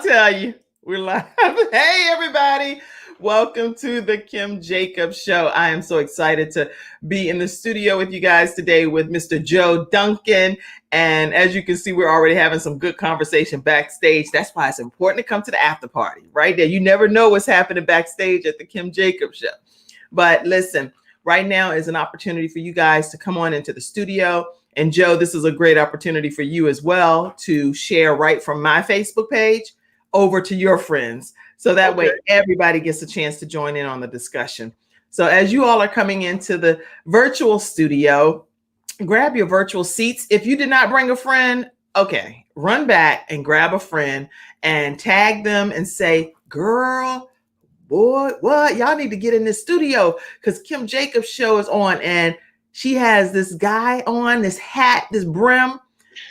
Tell you, we're live. Hey, everybody. Welcome to the Kim Jacobs Show. I am so excited to be in the studio with you guys today with Mr. Joe Duncan. And as you can see, we're already having some good conversation backstage. That's why it's important to come to the after party right there. You never know what's happening backstage at the Kim Jacobs Show. But listen, right now is an opportunity for you guys to come on into the studio. And Joe, this is a great opportunity for you as well to share right from my Facebook page over to your friends. So that way everybody gets a chance to join in on the discussion. So as you all are coming into the virtual studio, grab your virtual seats. If you did not bring a friend, okay, run back and grab a friend and tag them and say, girl, boy, what? Y'all need to get in this studio because Kim Jacobs show is on and she has this guy on, this hat, this brim,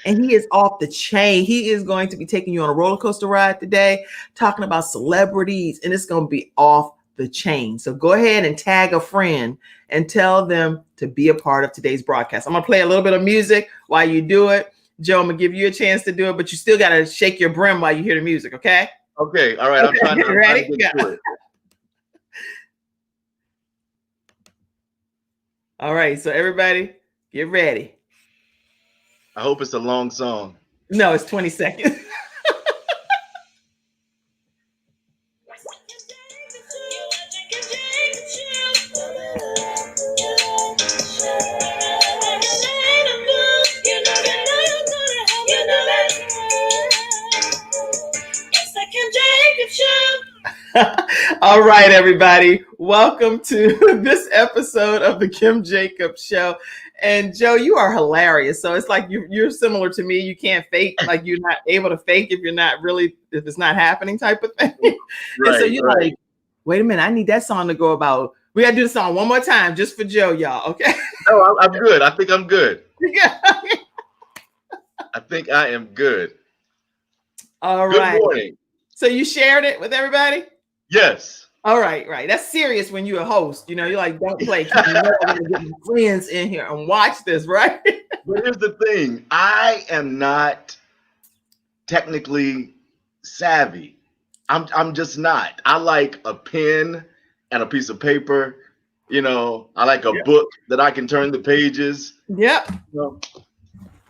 and he is off the chain. He is going to be taking you on a roller coaster ride today, talking about celebrities, and it's going to be off the chain. So go ahead and tag a friend and tell them to be a part of today's broadcast. I'm going to play a little bit of music while you do it. Joe, I'm going to give you a chance to do it, but you still got to shake your brim while you hear the music, okay? Okay, all right. Okay. I'm trying to get to it. All right, so everybody, get ready. I hope it's a long song. No, it's 20 seconds. All right, everybody. Welcome to this episode of the Kim Jacobs Show. And Joe, you are hilarious. So it's like you're similar to me. You can't fake, like you're not able to fake if it's not happening type of thing. Right, and so you're like, wait a minute, I need that song to go about. We gotta do the song one more time just for Joe, y'all. Okay. No, I'm good. I think I'm good. Yeah. I think I am good. All right. Good morning. So you shared it with everybody? Yes. All right, right. That's serious when you're a host. You know, you're like, don't play. You know, I'm gonna get my friends in here and watch this, right? But here's the thing. I am not technically savvy. I'm just not. I like a pen and a piece of paper. You know, I like a book that I can turn the pages. Yep. You know?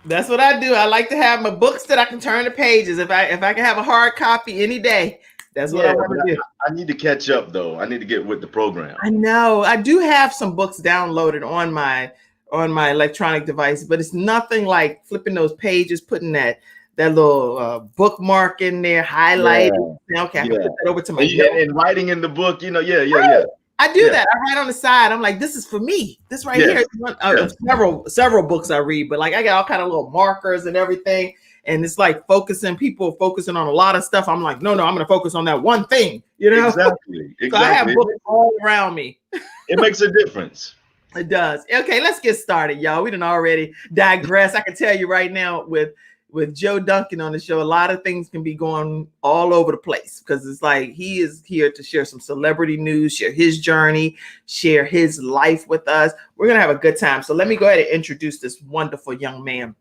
That's what I do. I like to have my books that I can turn the pages. If I can have a hard copy any day, that's what I want to do. I need to catch up though. I need to get with the program. I know. I do have some books downloaded on my electronic device, but it's nothing like flipping those pages, putting that little bookmark in there, highlighting. Yeah. Okay, I can put that over to my and writing in the book. You know, yeah. I do that. I write on the side. I'm like, this is for me. This right here is one of several books I read, but like I got all kind of little markers and everything. And it's like people focusing on a lot of stuff. I'm like, no, I'm going to focus on that one thing, you know? Exactly. So I have books all around me. It makes a difference. It does. Okay, let's get started, y'all. We done already digress. I can tell you right now with Joe Duncan on the show, a lot of things can be going all over the place because it's like he is here to share some celebrity news, share his journey, share his life with us. We're going to have a good time. So let me go ahead and introduce this wonderful young man,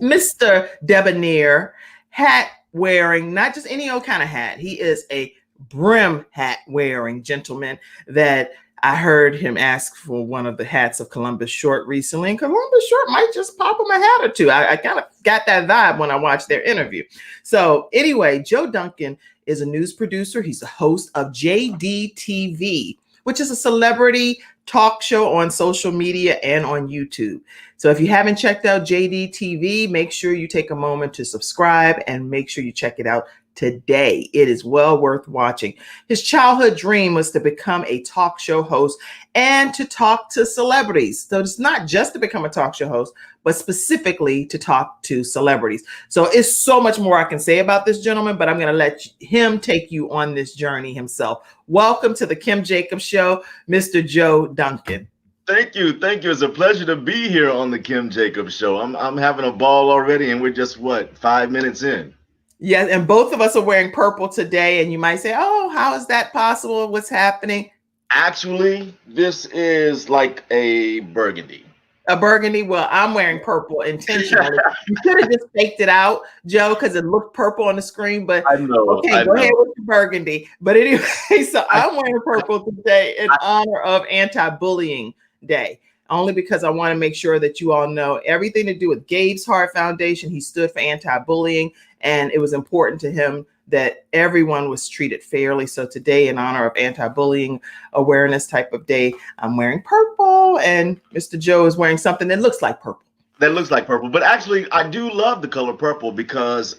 Mr. Debonair, hat wearing, not just any old kind of hat. He is a brim hat wearing gentleman that I heard him ask for one of the hats of Columbus Short recently, and Columbus Short might just pop him a hat or two. I kind of got that vibe when I watched their interview. So anyway, Joe Duncan is a news producer. He's the host of JDTV, which is a celebrity talk show on social media and on YouTube. So if you haven't checked out JDTV, make sure you take a moment to subscribe and make sure you check it out today. It is well worth watching. His childhood dream was to become a talk show host and to talk to celebrities. So it's not just to become a talk show host, but specifically to talk to celebrities. So it's so much more I can say about this gentleman, but I'm going to let him take you on this journey himself. Welcome to the Kim Jacobs Show, Mr. Joe Duncan. Thank you. It's a pleasure to be here on the Kim Jacobs Show. I'm having a ball already, and we're just 5 minutes in. Yeah, and both of us are wearing purple today, and you might say, oh, how is that possible? What's happening? Actually, this is like a burgundy. A burgundy. Well, I'm wearing purple intentionally. You could have just faked it out, Joe, because it looked purple on the screen. But I know, okay, I go ahead know. with the burgundy. But anyway, so I'm wearing purple today in honor of Anti-Bullying Day. Only because I want to make sure that you all know everything to do with Gabe's Heart Foundation. He stood for anti-bullying, and it was important to him that everyone was treated fairly. So today, in honor of anti-bullying awareness type of day, I'm wearing purple, and Mr. Joe is wearing something that looks like purple. That looks like purple, but actually, I do love the color purple because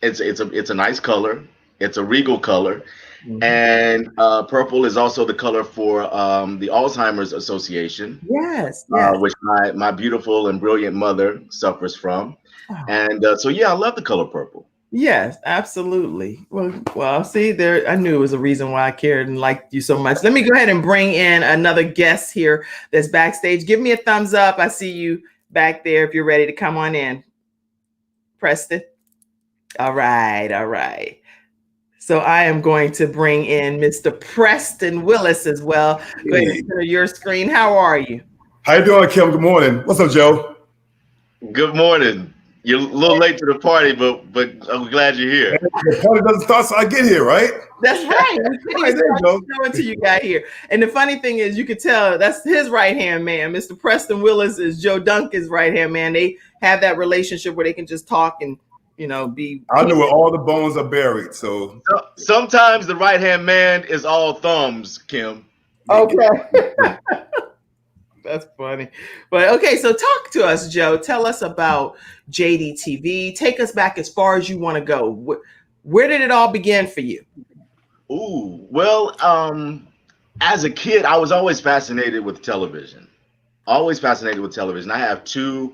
it's a nice color. It's a regal color, and purple is also the color for the Alzheimer's Association. Yes, yes. Which my beautiful and brilliant mother suffers from, and so yeah, I love the color purple. Yes, absolutely. Well, see there, I knew it was a reason why I cared and liked you so much. Let me go ahead and bring in another guest here that's backstage. Give me a thumbs up. I see you back there if you're ready to come on in. Preston. All right, all right. So I am going to bring in Mr. Preston Willis as well. Go ahead and share your screen. How are you? How you doing, Kim? Good morning. What's up, Joe? Good morning. You're a little late to the party, but I'm glad you're here. The party doesn't start till I get here, right? That's right. Right, there you go. Until you got here. And the funny thing is, you could tell that's his right-hand man. Mr. Preston Willis is Joe Duncan's right-hand man. They have that relationship where they can just talk and, be. I know where all the bones are buried. So sometimes the right-hand man is all thumbs, Kim. Okay. That's funny. But okay, so talk to us, Joe. Tell us about JDTV. Take us back as far as you want to go. Where did it all begin for you? Ooh, well, as a kid, I was always fascinated with television. Always fascinated with television. I have two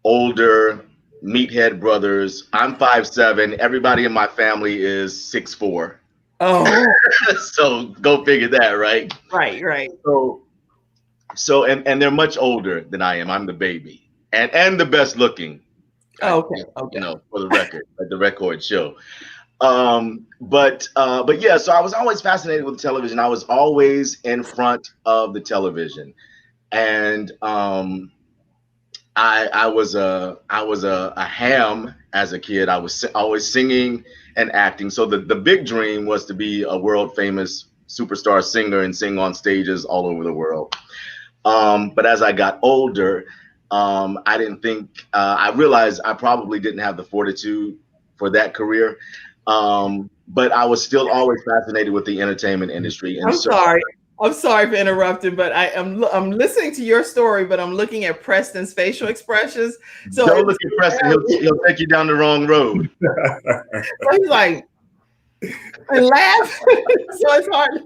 older meathead brothers. I'm 5'7". Everybody in my family is 6'4". Oh. So go figure that, right? Right. So and they're much older than I am. I'm the baby and the best looking. Okay. For the record, let the record show. But yeah, so I was always fascinated with television. I was always in front of the television, and I was a ham as a kid. I was always singing and acting. So the big dream was to be a world famous superstar singer and sing on stages all over the world. But as I got older, I didn't think, I realized I probably didn't have the fortitude for that career. But I was still always fascinated with the entertainment industry. And I'm sorry for interrupting, but I'm listening to your story, but I'm looking at Preston's facial expressions. So don't look at Preston; he'll take you down the wrong road. So he's like, and laugh. So it's hard.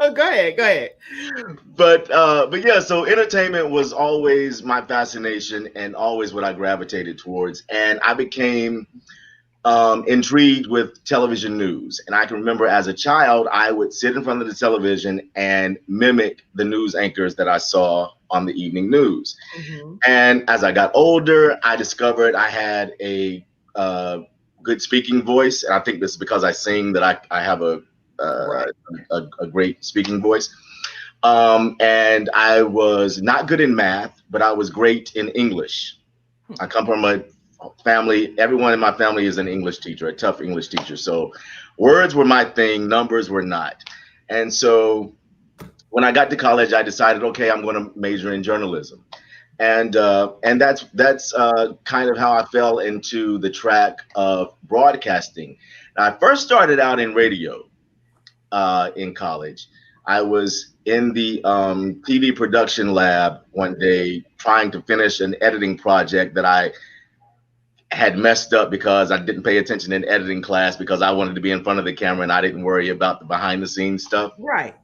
Oh, go ahead. But yeah, so entertainment was always my fascination and always what I gravitated towards. And I became intrigued with television news. And I can remember as a child, I would sit in front of the television and mimic the news anchors that I saw on the evening news. Mm-hmm. And as I got older, I discovered I had a good speaking voice. And I think this is because I sing that I have a great speaking voice. And I was not good in math, but I was great in English. I come from a family, everyone in my family is an English teacher, a tough English teacher. So words were my thing, numbers were not. And so when I got to college, I decided, okay, I'm going to major in journalism. And that's kind of how I fell into the track of broadcasting. Now, I first started out in radio in college. I was in the TV production lab one day trying to finish an editing project that I had messed up because I didn't pay attention in editing class because I wanted to be in front of the camera and I didn't worry about the behind the scenes stuff. Right.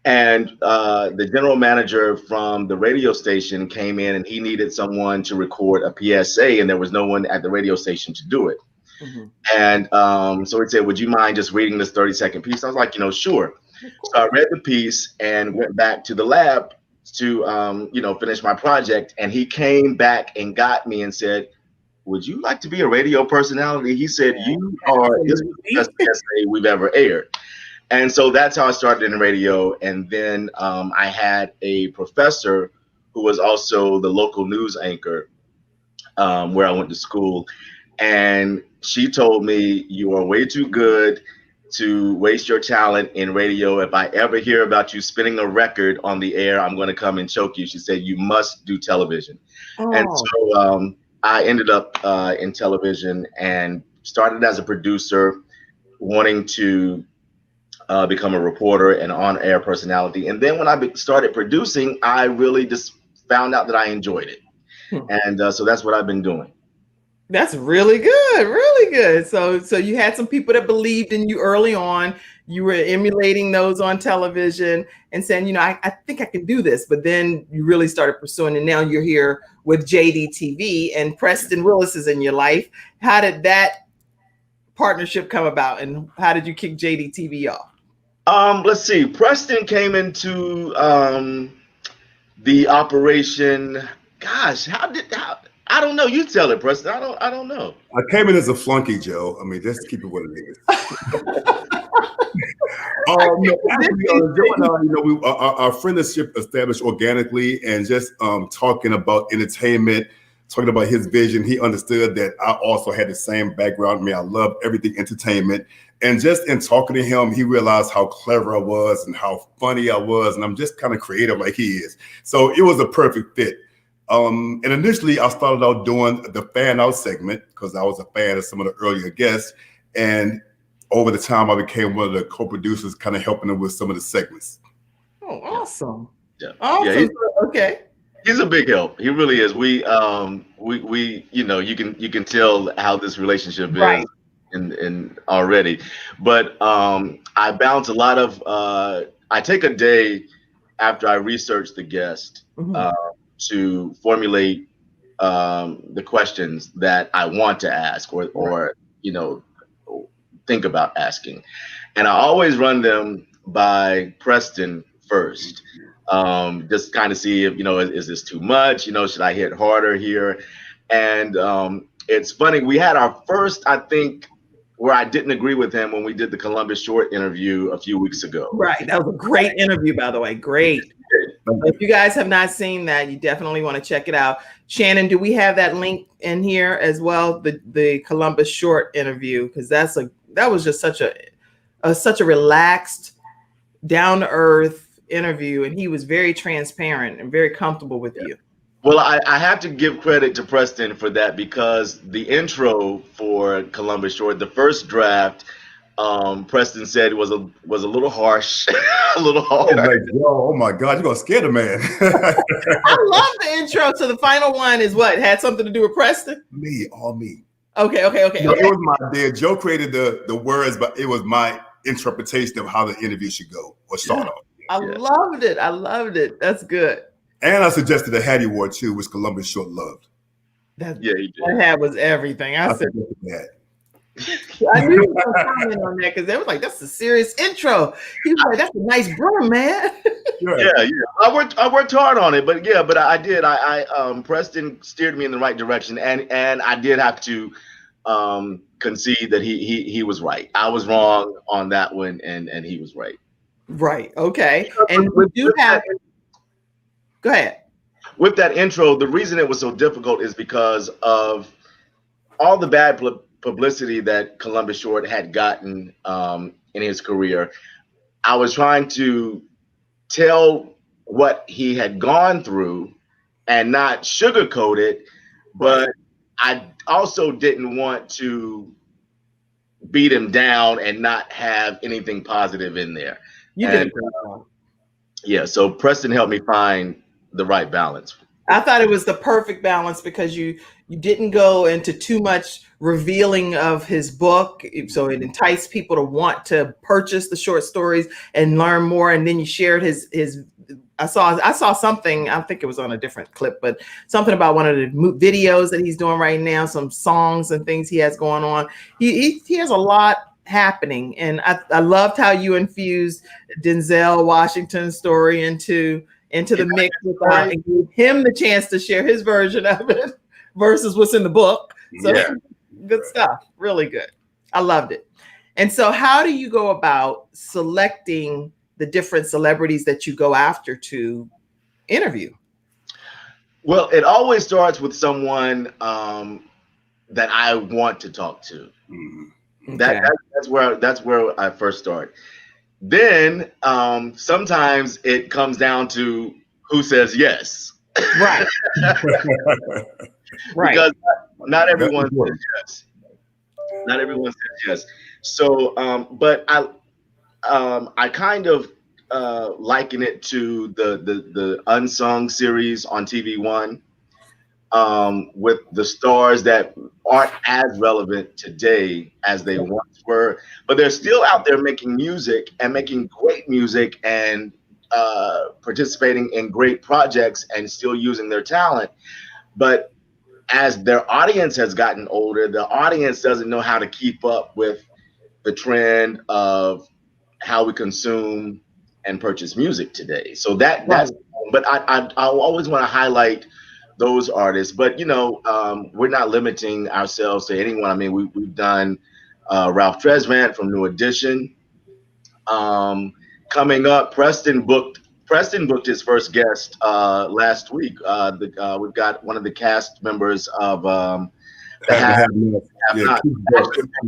And the general manager from the radio station came in and he needed someone to record a PSA and there was no one at the radio station to do it. Mm-hmm. And so he said, would you mind just reading this 30-second piece? I was like, sure. So I read the piece and went back to the lab to, finish my project. And he came back and got me and said, would you like to be a radio personality? He said, you are this best essay we've ever aired. And so that's how I started in radio. And then I had a professor who was also the local news anchor where I went to school. And she told me, "You are way too good to waste your talent in radio. If I ever hear about you spinning a record on the air, I'm going to come and choke you." She said, "You must do television." And Oh, so I ended up in television and started as a producer, wanting to become a reporter and on-air personality. And then when I started producing, I really just found out that I enjoyed it. And so that's what I've been doing. that's really good, really good. So you had some people that believed in you early on. You were emulating those on television and saying, you know, I think I can do this. But then you really started pursuing, and now you're here with JDTV, and Preston Willis is in your life. How did that partnership come about, and how did you kick JDTV off? Let's see. Preston came into the operation. Gosh, how I don't know. You tell it, Preston. I don't know. I came in as a flunky, Joe. I mean, just keep it what it is. No, actually, Joe and I, our friendship established organically, and just talking about entertainment, talking about his vision. He understood that I also had the same background. I mean, I love everything entertainment. And just in talking to him, he realized how clever I was and how funny I was. And I'm just kind of creative like he is. So it was a perfect fit. And initially, I started out doing the fan out segment because I was a fan of some of the earlier guests. And over the time, I became one of the co-producers, kind of helping them with some of the segments. Oh, awesome. Yeah. Awesome. Yeah, Okay. He's a big help. He really is. We you can tell how this relationship is. Right. And already, but I bounce a lot of. I take a day after I research the guest to formulate the questions that I want to ask or think about asking, and I always run them by Preston first, just kind of see if is this too much? Should I hit harder here? And it's funny. We had our first, I think, where I didn't agree with him when we did the Columbus Short interview a few weeks ago. Right. That was a great interview, by the way. Great. If you guys have not seen that, you definitely want to check it out. Shannon, do we have that link in here as well? The Columbus Short interview, because that was just such a relaxed, down to earth interview, and he was very transparent and very comfortable with you. Well, I have to give credit to Preston for that, because the intro for Columbus Short, the first draft, Preston said was a little harsh, a little hard. Oh my God, you're gonna scare the man. I love the intro. So the final one is what? Had something to do with Preston? All me. Okay. It was my idea. Joe created the words, but it was my interpretation of how the interview should go or start off. I loved it. I loved it. That's good. And I suggested a Hattie Award too, which Columbus Short loved. He did. That hat was everything. I said that. I knew you were gonna comment on that because they was like, "That's a serious intro." He was like, "That's a nice brim, man." Yeah. I worked hard on it, but I did. Preston steered me in the right direction, and I did have to concede that he was right. I was wrong on that one, and he was right. Right. Okay. And we do have. Go ahead. With that intro, the reason it was so difficult is because of all the bad publicity that Columbus Short had gotten in his career. I was trying to tell what he had gone through and not sugarcoat it, but I also didn't want to beat him down and not have anything positive in there. So Preston helped me find the right balance. I thought it was the perfect balance because you didn't go into too much revealing of his book, so it enticed people to want to purchase the short stories and learn more. And then you shared his. I saw something. I think it was on a different clip, but something about one of the videos that he's doing right now, some songs and things he has going on. He has a lot happening, and I loved how you infused Denzel Washington's story into the mix and gave him the chance to share his version of it versus what's in the book. So good stuff. Really good. I loved it. And so how do you go about selecting the different celebrities that you go after to interview? Well, it always starts with someone that I want to talk to. Mm-hmm. Okay. That's where I first start. Then sometimes it comes down to who says yes. Right. Right. Because not That's everyone says important. yes. Not everyone says yes. So, but I kind of liken it to the unsung series on TV1, with the stars that aren't as relevant today as they once were, but they're still out there making music and making great music and participating in great projects and still using their talent. But as their audience has gotten older, the audience doesn't know how to keep up with the trend of how we consume and purchase music today. So that's, but I always want to highlight those artists. But we're not limiting ourselves to anyone. I mean, we've done Ralph Tresvant from New Edition. Coming up, Preston booked his first guest last week. We've got one of the cast members of Yeah, Keith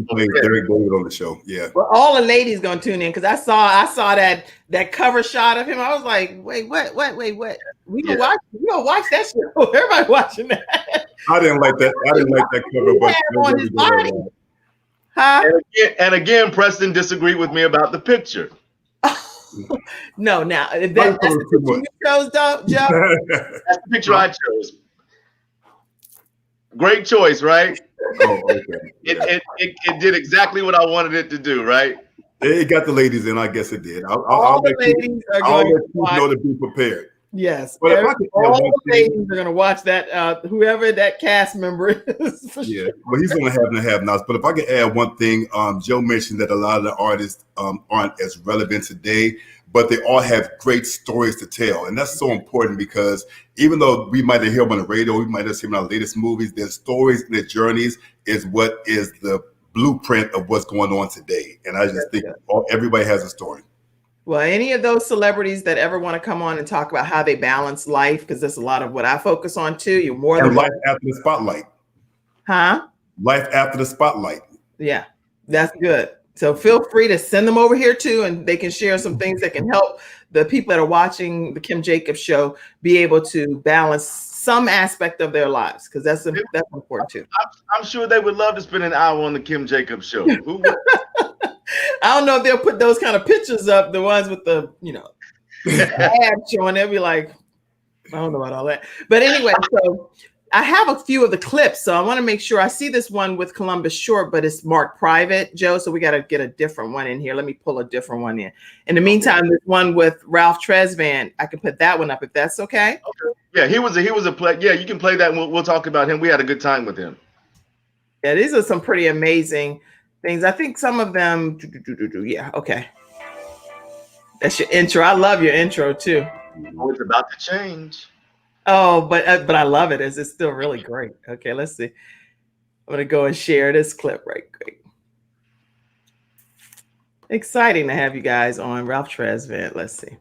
playing Derek David on the show. Yeah. Well, all the ladies gonna tune in because I saw that cover shot of him. I was like, wait, what? We gonna watch that show. Everybody watching that. I didn't like that. I didn't like that cover, but on his body. Huh? And again, Preston disagreed with me about the picture. No, now that's the picture you chose, Joe. That's the picture I chose. Great choice, right? Oh, okay. Yeah. It did exactly what I wanted it to do, right? It got the ladies in. I guess it did. All the ladies are going to watch. Know to be prepared. Yes, but all the ladies are going to watch that. Whoever that cast member is. Yeah, well, he's going to have nots. But if I could add one thing, Joe mentioned that a lot of the artists aren't as relevant today, but they all have great stories to tell, and that's so important because even though we might not hear them on the radio, we might not see them in our latest movies, their stories and their journeys is what is the blueprint of what's going on today. And I just think everybody has a story. Well, any of those celebrities that ever want to come on and talk about how they balance life, because that's a lot of what I focus on too. You're more than life after the spotlight. Huh? Life after the spotlight. Yeah, that's good. So feel free to send them over here too, and they can share some things that can help the people that are watching the Kim Jacobs show be able to balance some aspect of their lives, because that's important too. I'm sure they would love to spend an hour on the Kim Jacobs show. I don't know if they'll put those kind of pictures up, the ones with the abs showing. They'll be like, I don't know about all that. But anyway, so I have a few of the clips, so I want to make sure. I see this one with Columbus Short, but it's marked private, Joe, so we got to get a different one in here. Let me pull a different one in. In the meantime, this one with Ralph Tresvant, I can put that one up if that's okay. Okay. Yeah, he was a play. Yeah, you can play that. We'll talk about him. We had a good time with him. Yeah, these are some pretty amazing things. I think some of them. Yeah, okay. That's your intro. I love your intro too. Oh, it's about to change. Oh, but I love it. It's still really great. Okay, let's see. I'm gonna go and share this clip right quick. Exciting to have you guys on Ralph Tresvant. Let's see.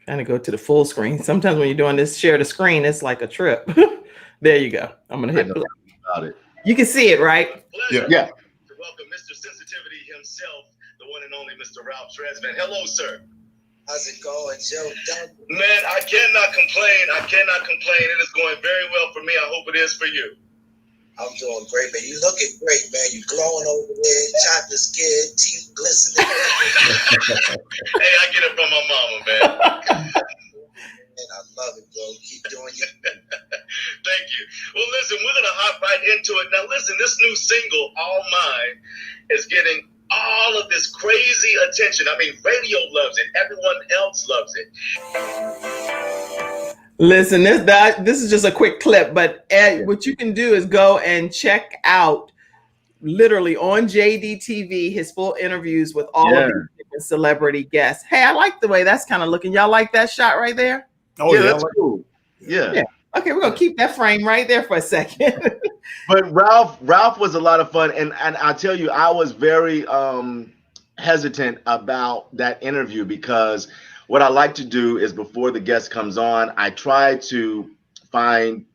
Trying to go to the full screen. Sometimes when you're doing this, share the screen, it's like a trip. There you go. I'm gonna hit play. About it. You can see it, right? Yeah. To welcome Mr. Sensitivity himself, the one and only Mr. Ralph Tresvant. Hello, sir. How's it going, Joe Duncan? Man, I cannot complain. It is going very well for me. I hope it is for you. I'm doing great, man. You looking great, man. You glowing over there, chocolate skin, teeth glistening. Hey, I get it from my mama, man. And I love it, bro. Keep doing your thing. Thank you. Well, listen, we're going to hop right into it. Now, listen, this new single, All Mine, is getting all of this crazy attention. I mean, radio loves it. Everyone else loves it. Listen, this is just a quick clip, but what you can do is go and check out literally on JDTV his full interviews with all of these different celebrity guests. Hey, I like the way that's kind of looking. Y'all like that shot right there? Oh, yeah, that's cool. Yeah. Okay, we're gonna keep that frame right there for a second. But Ralph was a lot of fun, and I tell you, I was very hesitant about that interview because what I like to do is before the guest comes on, I try to find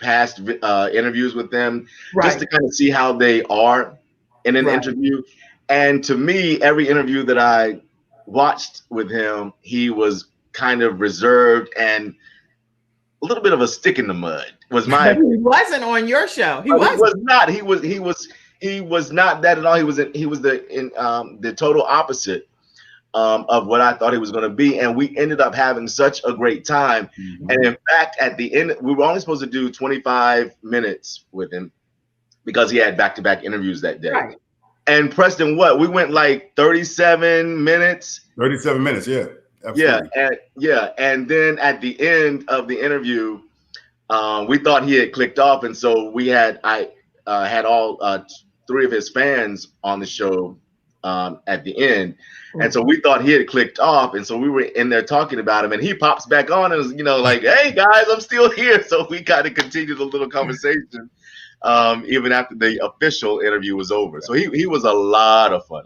past interviews with them just to kind of see how they are in an interview. And to me, every interview that I watched with him, he was kind of reserved and a little bit of a stick in the mud. Was my He wasn't on your show. He was not. He was not that at all. He was the total opposite of what I thought he was going to be, and we ended up having such a great time. Mm-hmm. And in fact, at the end, we were only supposed to do 25 minutes with him because he had back-to-back interviews that day. Right. And Preston, we went like 37 minutes. 37 minutes, yeah. Absolutely. And then at the end of the interview, we thought he had clicked off, and so I had all three of his fans on the show at the end, and so we thought he had clicked off, and so we were in there talking about him, and he pops back on and was, like, "Hey guys, I'm still here." So we kind of continued a little conversation even after the official interview was over. So he was a lot of fun.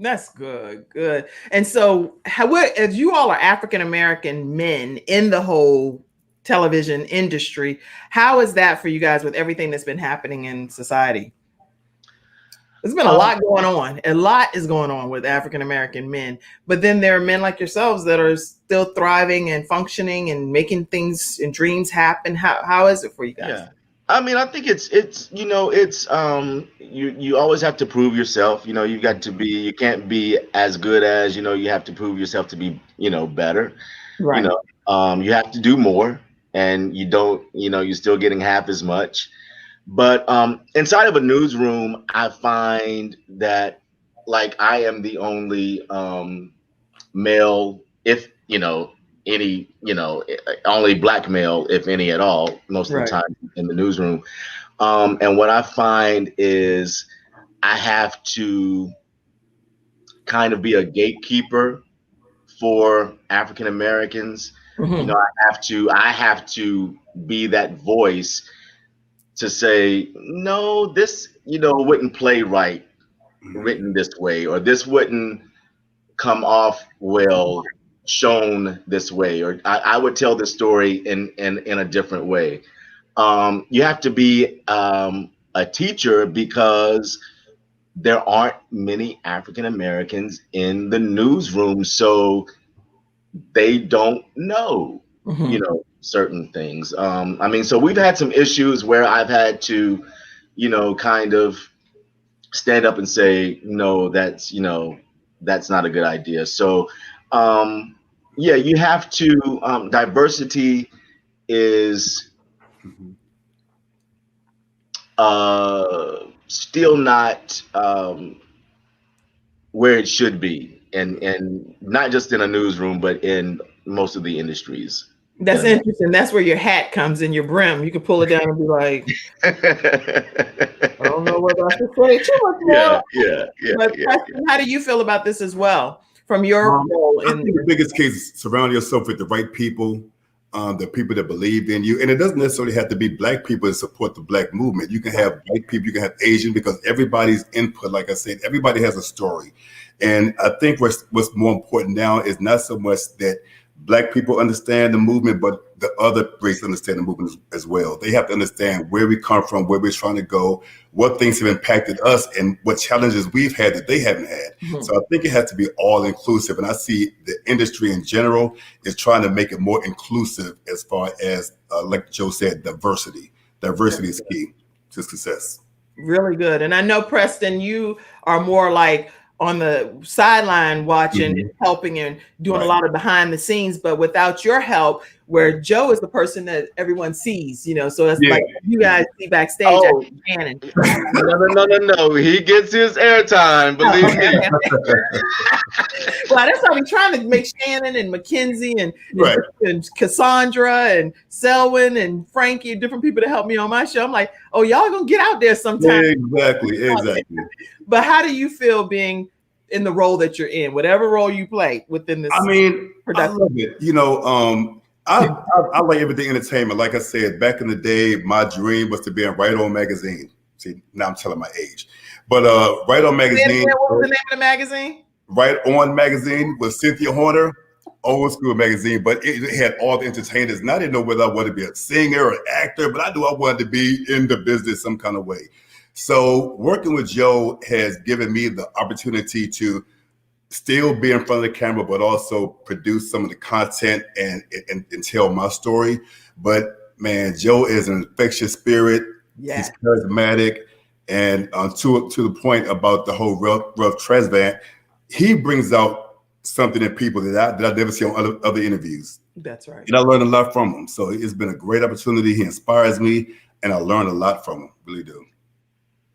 That's good. And so, as you all are African American men in the whole television industry, how is that for you guys with everything that's been happening in society? There's been a lot going on. A lot is going on with African American men, but then there are men like yourselves that are still thriving and functioning and making things and dreams happen. How is it for you guys? Yeah. I mean, I think it's you always have to prove yourself. You can't be as good as, you have to prove yourself to be, better. Right. You have to do more, and you don't, you're still getting half as much. But inside of a newsroom, I find that like I am the only male, if any, only black male, if any at all, most of the time in the newsroom. And what I find is I have to kind of be a gatekeeper for African Americans. Mm-hmm. I have to be that voice to say, no, this, wouldn't play right written this way, or this wouldn't come off well shown this way, or I would tell this story in a different way. You have to be a teacher because there aren't many African Americans in the newsroom, so they don't know, certain things. So we've had some issues where I've had to, kind of stand up and say, no, that's not a good idea. So, you have to, diversity is still not where it should be, and not just in a newsroom, but in most of the industries. That's interesting. That's where your hat comes in, your brim. You can pull it down and be like, I don't know what I should say too much more. But Preston, how do you feel about this as well? From your role, I think the biggest case is surround yourself with the right people, the people that believe in you. And it doesn't necessarily have to be black people that support the black movement. You can have white people, you can have Asian, because everybody's input, like I said, everybody has a story. And I think what's more important now is not so much that black people understand the movement, but the other race understand the movement as well. They have to understand where we come from, where we're trying to go, what things have impacted us, and what challenges we've had that they haven't had. Mm-hmm. So I think it has to be all inclusive. And I see the industry in general is trying to make it more inclusive as far as, like Joe said, diversity. Diversity is key to success. Really good. And I know, Preston, you are more like on the sideline watching and helping and doing a lot of behind the scenes, but without your help, where Joe is the person that everyone sees, so that's like you guys see backstage. Oh. Shannon. No. He gets his airtime, believe me. Well, that's how we're trying to make Shannon and Mackenzie and Cassandra and Selwyn and Frankie, different people to help me on my show. I'm like, oh, y'all gonna get out there sometime. Yeah, exactly. But how do you feel being in the role that you're in, whatever role you play within this? I mean, production? I love it. I like everything entertainment. Like I said, back in the day, my dream was to be in Right On magazine. See, now I'm telling my age. But Right On magazine. What was the name of the magazine? Right On magazine was Cynthia Horner, old school magazine, but it had all the entertainers. And I didn't know whether I wanted to be a singer or an actor, but I knew I wanted to be in the business some kind of way. So working with Joe has given me the opportunity to still be in front of the camera, but also produce some of the content and tell my story. But man, Joe is an infectious spirit. Yeah. He's charismatic. And to the point about the whole rough Tresvant, he brings out something in people that I never see on other interviews. That's right. And I learned a lot from him. So it's been a great opportunity. He inspires me, and I learned a lot from him. Really do.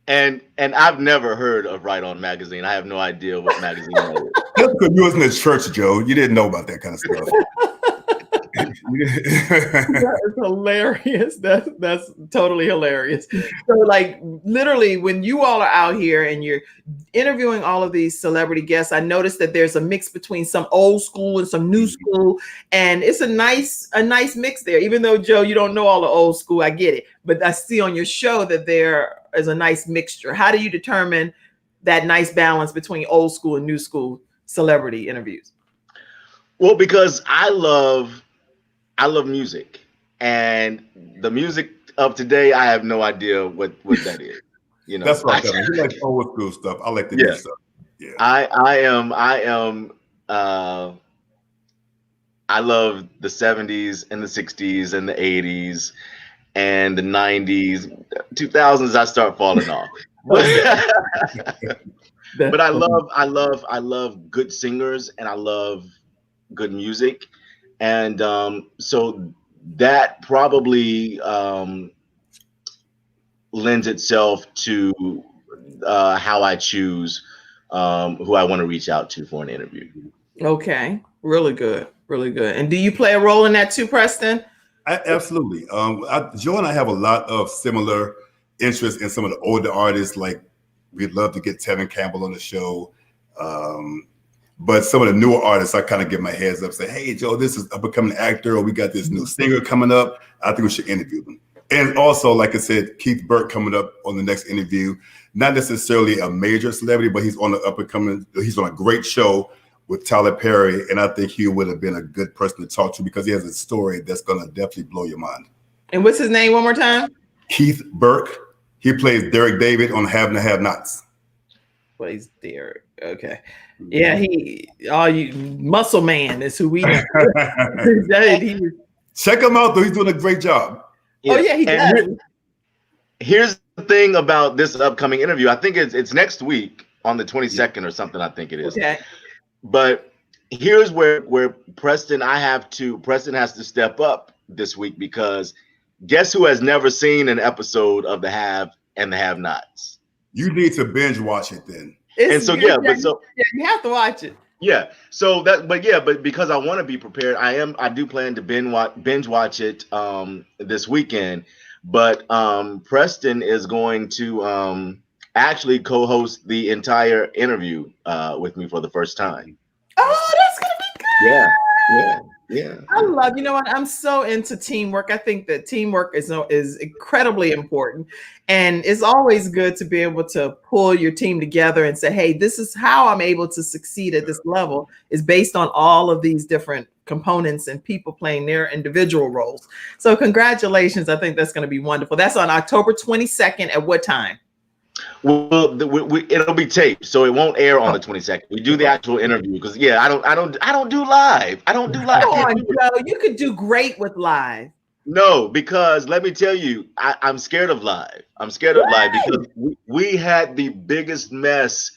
And I've never heard of Right On magazine. I have no idea what magazine that is. That's because you was in the church, Joe. You didn't know about that kind of stuff. That is hilarious. That's totally hilarious. So like literally when you all are out here and you're interviewing all of these celebrity guests, I noticed that there's a mix between some old school and some new school, and it's a nice mix there. Even though Joe, you don't know all the old school, I get it, but I see on your show that there is a nice mixture. How do you determine that nice balance between old school and new school celebrity interviews? Well, because I love music, and the music of today, I have no idea what that is. You know, that's right. You like old school stuff. I like the new stuff. Yeah, I love the 70s and the 60s and the 80s and the 90s. 2000s, I start falling off. But I love good singers, and I love good music. And so that probably lends itself to how I choose who I want to reach out to for an interview. Okay, really good, really good. And do you play a role in that too, Preston? Absolutely. Joe and I have a lot of similar interests in some of the older artists. Like we'd love to get Tevin Campbell on the show. But some of the newer artists, I kind of give my heads up, say, hey, Joe, this is a becoming actor, or we got this new singer coming up. I think we should interview them. And also, like I said, Keith Burke coming up on the next interview, not necessarily a major celebrity, but he's on he's on a great show with Tyler Perry. And I think he would have been a good person to talk to because he has a story that's going to definitely blow your mind. And what's his name one more time? Keith Burke. He plays Derek David on Have and Have Nots. Plays Derek. Okay. Yeah, you Muscle Man is who we know. Check him out, though. He's doing a great job. Yeah. Oh, yeah, he does. Here's the thing about this upcoming interview. I think it's next week on the 22nd or something, I think it is. Okay. But here's where Preston has to step up this week, because guess who has never seen an episode of The Have and the Have Nots? You need to binge watch it then. You have to watch it. Yeah. But because I want to be prepared, I do plan to binge watch it this weekend. But Preston is going to actually co-host the entire interview with me for the first time. Oh, that's gonna be good. Yeah. I love, you know what? I'm so into teamwork. I think that teamwork is incredibly important. And it's always good to be able to pull your team together and say, hey, this is how I'm able to succeed at this level, is based on all of these different components and people playing their individual roles. So congratulations. I think that's going to be wonderful. That's on October 22nd at what time? Well, it'll be taped, so it won't air on the 22nd. We do the actual interview because I don't do live. I don't do live. Come on, Joe, you could do great with live. No, because let me tell you, I'm scared of live. I'm scared of live because we had the biggest mess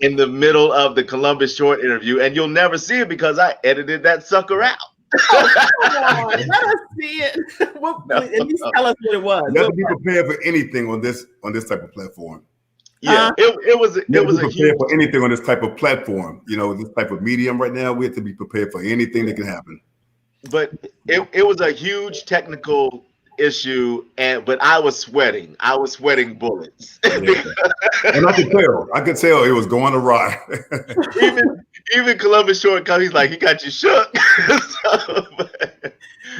in the middle of the Columbus Short interview, and you'll never see it because I edited that sucker out. Oh, come on, let us see it. At least tell us what it was. You have to be prepared for anything on this type of platform. Yeah, it was a huge for anything on this type of platform. You know, this type of medium right now, we have to be prepared for anything that can happen. But it was a huge technical issue, but I was sweating. I was sweating bullets. Yeah. And I could tell it was going awry. even Columbus Short, he's like, he got you shook.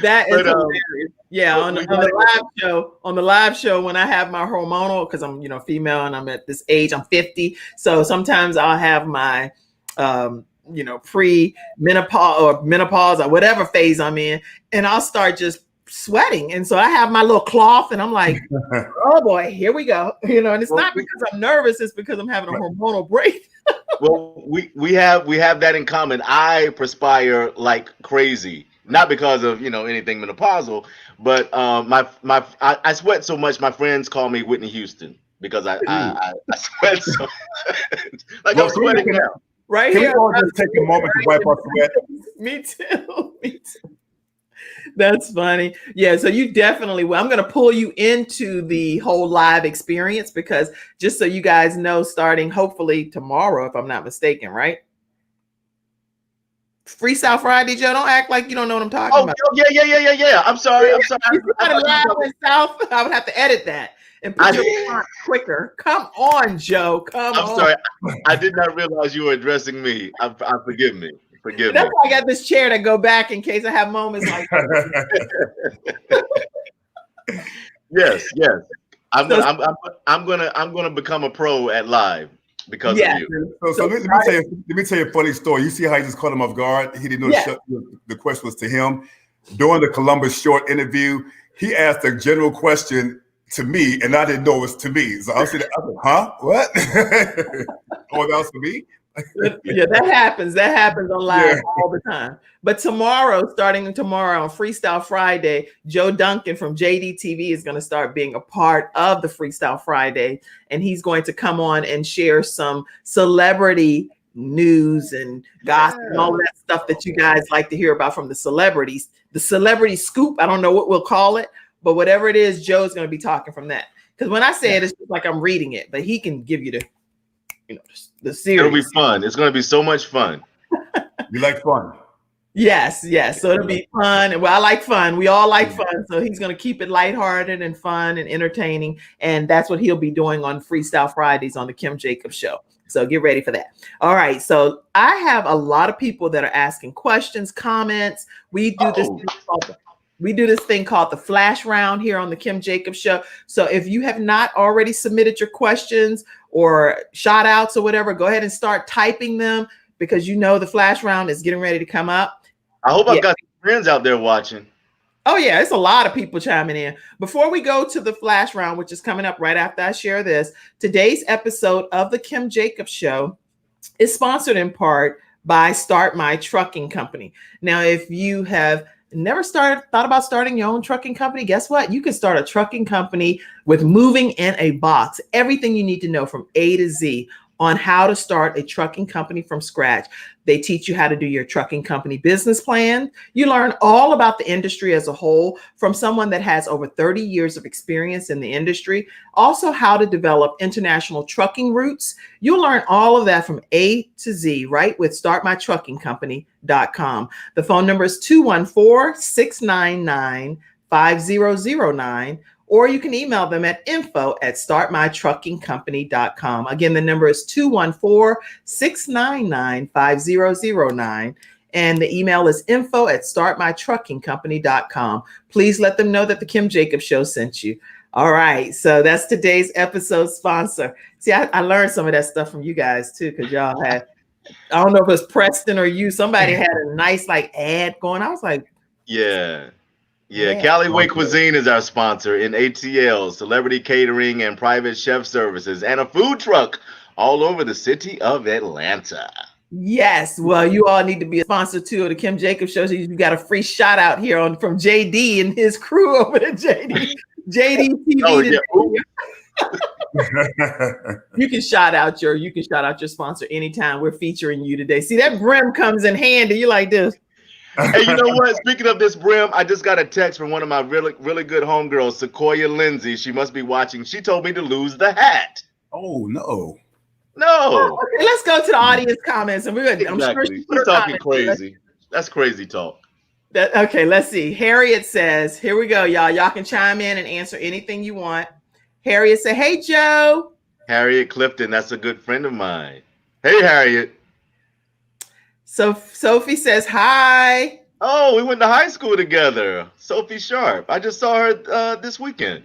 That is But, hilarious. Yeah, on the live show, when I have my hormonal, because I'm female and I'm at this age, I'm 50. So sometimes I'll have my pre-menopause or menopause or whatever phase I'm in, and I'll start just sweating. And so I have my little cloth and I'm like, oh boy, here we go. And it's not because I'm nervous, it's because I'm having a hormonal break. Well, we have that in common. I perspire like crazy, not because of anything menopausal, but I sweat so much. My friends call me Whitney Houston because I sweat so like I'm sweating now. Right Can here. we all just take a moment to wipe our sweat? Me too. Me too. That's funny. Yeah, so you definitely will. I'm going to pull you into the whole live experience because just so you guys know, starting hopefully tomorrow, if I'm not mistaken, right? Freestyle Friday, Joe. Don't act like you don't know what I'm talking about. Oh, yeah. I'm sorry. If live went south, I would have to edit that and put your font quicker. Come on, Joe. I'm sorry. I did not realize you were addressing me. Forgive me. That's why I got this chair to go back in case I have moments like Yes. I'm gonna become a pro at live because of you. So let me tell you a funny story. You see how he just caught him off guard? He didn't know the question was to him. During the Columbus Short interview, he asked a general question to me, and I didn't know it was to me. So I was huh? What? Oh, that was for me? Yeah, that happens. That happens on live all the time. But starting tomorrow on Freestyle Friday, Joe Duncan from JDTV is going to start being a part of the Freestyle Friday, and he's going to come on and share some celebrity news and gossip and all that stuff that you guys like to hear about from the celebrities. The celebrity scoop, I don't know what we'll call it, but whatever it is, Joe's going to be talking from that. Because when I say it, it's just like I'm reading it, but he can give you the series. It'll be fun. It's going to be so much fun. You like fun? Yes. So it'll be fun. And I like fun. We all like fun. So he's going to keep it lighthearted and fun and entertaining. And that's what he'll be doing on Freestyle Fridays on the Kim Jacobs Show. So get ready for that. All right. So I have a lot of people that are asking questions, comments. We do this thing called the Flash Round here on the Kim Jacobs Show. So if you have not already submitted your questions or shout outs or whatever, go ahead and start typing them because the Flash Round is getting ready to come up. I hope I've got some friends out there watching. Oh, yeah, it's a lot of people chiming in. Before we go to the Flash Round, which is coming up right after I share this, today's episode of the Kim Jacobs Show is sponsored in part by Start My Trucking Company. Now, if you have never thought about starting your own trucking company, guess what? You can start a trucking company with Moving in a Box. Everything you need to know from A to Z on how to start a trucking company from scratch. They teach you how to do your trucking company business plan. You learn all about the industry as a whole from someone that has over 30 years of experience in the industry. Also, how to develop international trucking routes. You'll learn all of that from A to Z, right? With startmytruckingcompany.com. The phone number is 214-699-5009. Or you can email them at info@startmytruckingcompany.com. Again, the number is 214-699-5009. And the email is info@startmytruckingcompany.com. Please let them know that the Kim Jacobs Show sent you. All right. So that's today's episode sponsor. See, I learned some of that stuff from you guys too, because y'all had, I don't know if it was Preston or you, somebody had a nice ad going. I was like, Yeah, Callaway Cuisine is our sponsor in ATL, celebrity catering and private chef services, and a food truck all over the city of Atlanta. Yes. Well, you all need to be a sponsor too of the Kim Jacobs Show. So you got a free shout out here from JD and his crew over at JDTV. Oh, yeah. You can shout out your sponsor anytime. We're featuring you today. See, that brim comes in handy. You like this. Hey, you know what? Speaking of this brim, I just got a text from one of my really, really good homegirls, Sequoia Lindsay. She must be watching. She told me to lose the hat. Oh, no. No. Okay, let's go to the audience comments. And we're going to, I'm sure she's talking crazy. That's crazy talk. Okay, let's see. Harriet says, here we go, y'all. Y'all can chime in and answer anything you want. Harriet said, hey, Joe. Harriet Clifton, that's a good friend of mine. Hey, Harriet. So Sophie says, hi. Oh, we went to high school together. Sophie Sharp. I just saw her this weekend.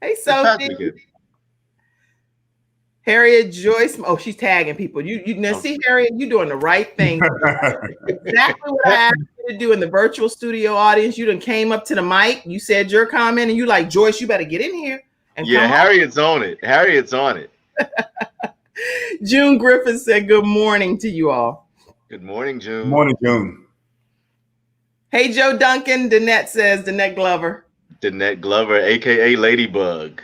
Hey, This past Sophie. weekend. Harriet Joyce. Oh, she's tagging people. You now see, Harriet, you doing the right thing. Exactly what I asked you to do in the virtual studio audience. You done came up to the mic. You said your comment, and you like, Joyce, you better get in here. And Yeah, come Harriet's on it. Harriet's on it. June Griffin said, "Good morning to you all." Good morning, June. Good morning, June. Hey, Joe Duncan. Danette says, Danette Glover. Danette Glover, aka Ladybug.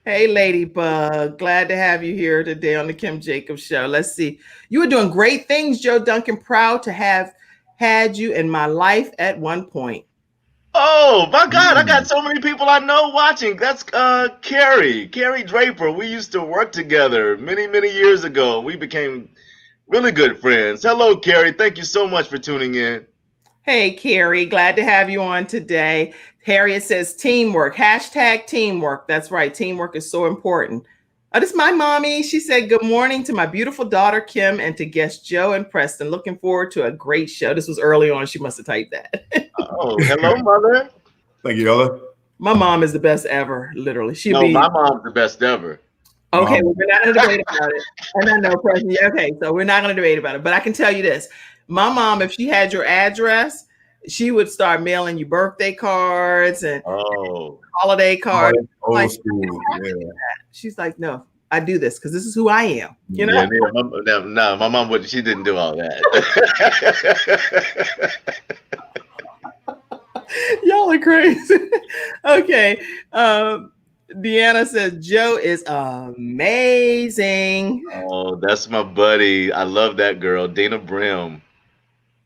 Hey, Ladybug. Glad to have you here today on the Kim Jacobs Show. Let's see. You were doing great things, Joe Duncan. Proud to have had you in my life at one point. Oh my God, I got so many people I know watching. That's Carrie Draper. We used to work together many, many years ago. We became really good friends. Hello, Carrie. Thank you so much for tuning in. Hey, Carrie. Glad to have you on today. Harriet says teamwork. Hashtag teamwork. That's right. Teamwork is so important. This is my mommy. She said, good morning to my beautiful daughter, Kim, and to guests Joe and Preston. Looking forward to a great show. This was early on. She must have typed that. Oh, hello, mother. Thank you, Yola. My mom is the best ever, literally. My mom's the best ever. Okay, well, we're not going to debate about it. And I know, Preston. Yeah, okay, so we're not going to debate about it. But I can tell you this. My mom, if she had your address, she would start mailing you birthday cards and holiday cards. Old school. Yeah. She's like, no, I do this because this is who I am. You know? Yeah, no, my mom wouldn't. She didn't do all that. Y'all are crazy. Okay. Deanna says Joe is amazing. Oh, that's my buddy. I love that girl, Dana Brim.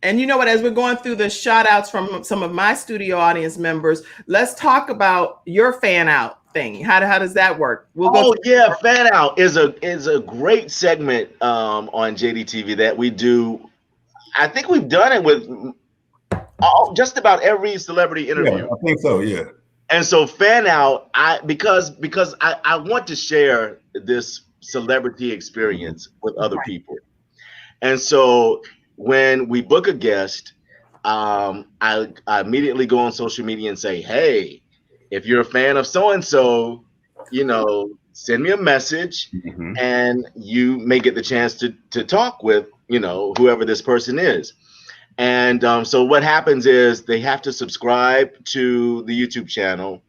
And you know what? As we're going through the shout outs from some of my studio audience members, let's talk about your fan out thing. How does that work? Fan out is a great segment on JDTV that we do. I think we've done it with just about every celebrity interview. Yeah, I think so. Yeah. And so fan out, because I want to share this celebrity experience with other people. And so when we book a guest, I immediately go on social media and say, hey, if you're a fan of so-and-so, send me a message and you may get the chance to talk with, whoever this person is. And so what happens is they have to subscribe to the YouTube channel.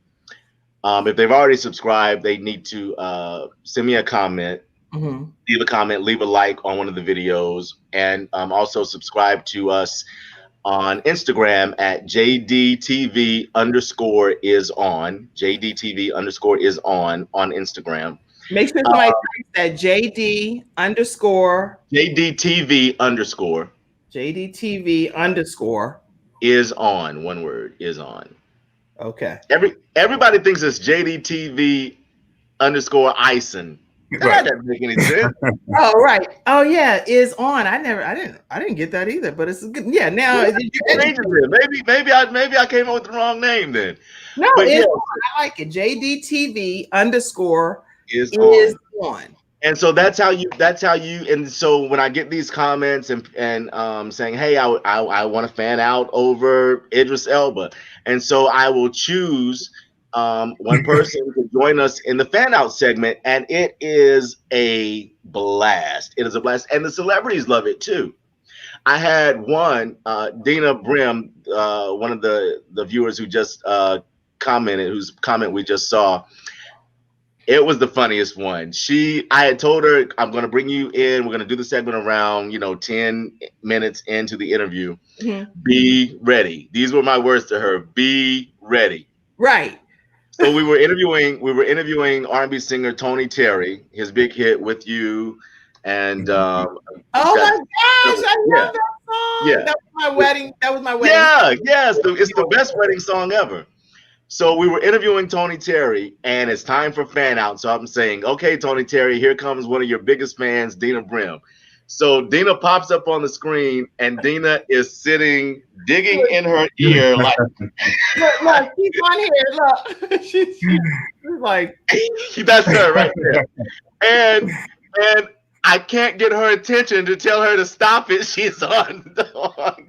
If they've already subscribed, they need to send me a comment, leave a comment, leave a like on one of the videos, and also subscribe to us on Instagram at JDTV_is_on. JDTV_is_on Instagram. Make sure somebody types that JDTV_. JDTV_ is on, one word, is on. Okay. Everybody thinks it's JDTV_Ison. That doesn't make any sense. Oh, right. Oh, yeah, is on. I didn't get that either, but it's good. Yeah, now maybe I came up with the wrong name then. No, but it's on. I like it. JDTV_ is on. And so that's how you, and so when I get these comments and saying, hey, I want to fan out over Idris Elba. And so I will choose one person to join us in the fan out segment. And it is a blast. It is a blast. And the celebrities love it too. I had one, Dana Brim, one of the viewers who just commented, whose comment we just saw. It was the funniest one. I had told her, I'm going to bring you in. We're going to do the segment around, 10 minutes into the interview. Be ready. These were my words to her. Be ready. Right. So we were interviewing R&B singer Tony Terry, his big hit With You. And oh my gosh, I love that song. Yeah. That was my wedding. Yeah, yes. It's the best wedding song ever. So we were interviewing Tony Terry, and it's time for fan out. So I'm saying, okay, Tony Terry, here comes one of your biggest fans, Dana Brim. So Dina pops up on the screen, and Dina is sitting, digging in her ear, like, look, she's on here. Look, she's like, that's her right there. And I can't get her attention to tell her to stop it. She's on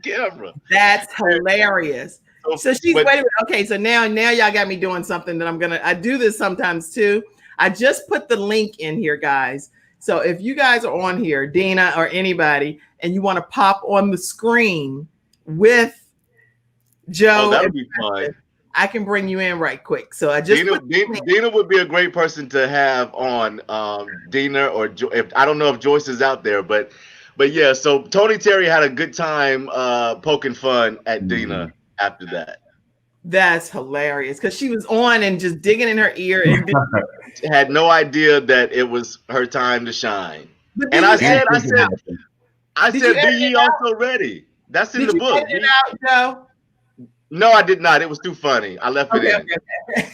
camera. That's hilarious. So she's but- wait a minute. Okay, so now y'all got me doing something that I do this sometimes too. I just put the link in here, guys. So if you guys are on here, Dina or anybody, and you want to pop on the screen with Joe, that would be fun. I can bring you in right quick. So I just Dina would be a great person to have on. Dina or I don't know if Joyce is out there, but yeah. So Tony Terry had a good time poking fun at Dina after that. That's hilarious because she was on and just digging in her ear and had no idea that it was her time to shine. And I said, be ye also ready. That's in the book. Did you edit it out, Joe? No, I did not. It was too funny. I left it in.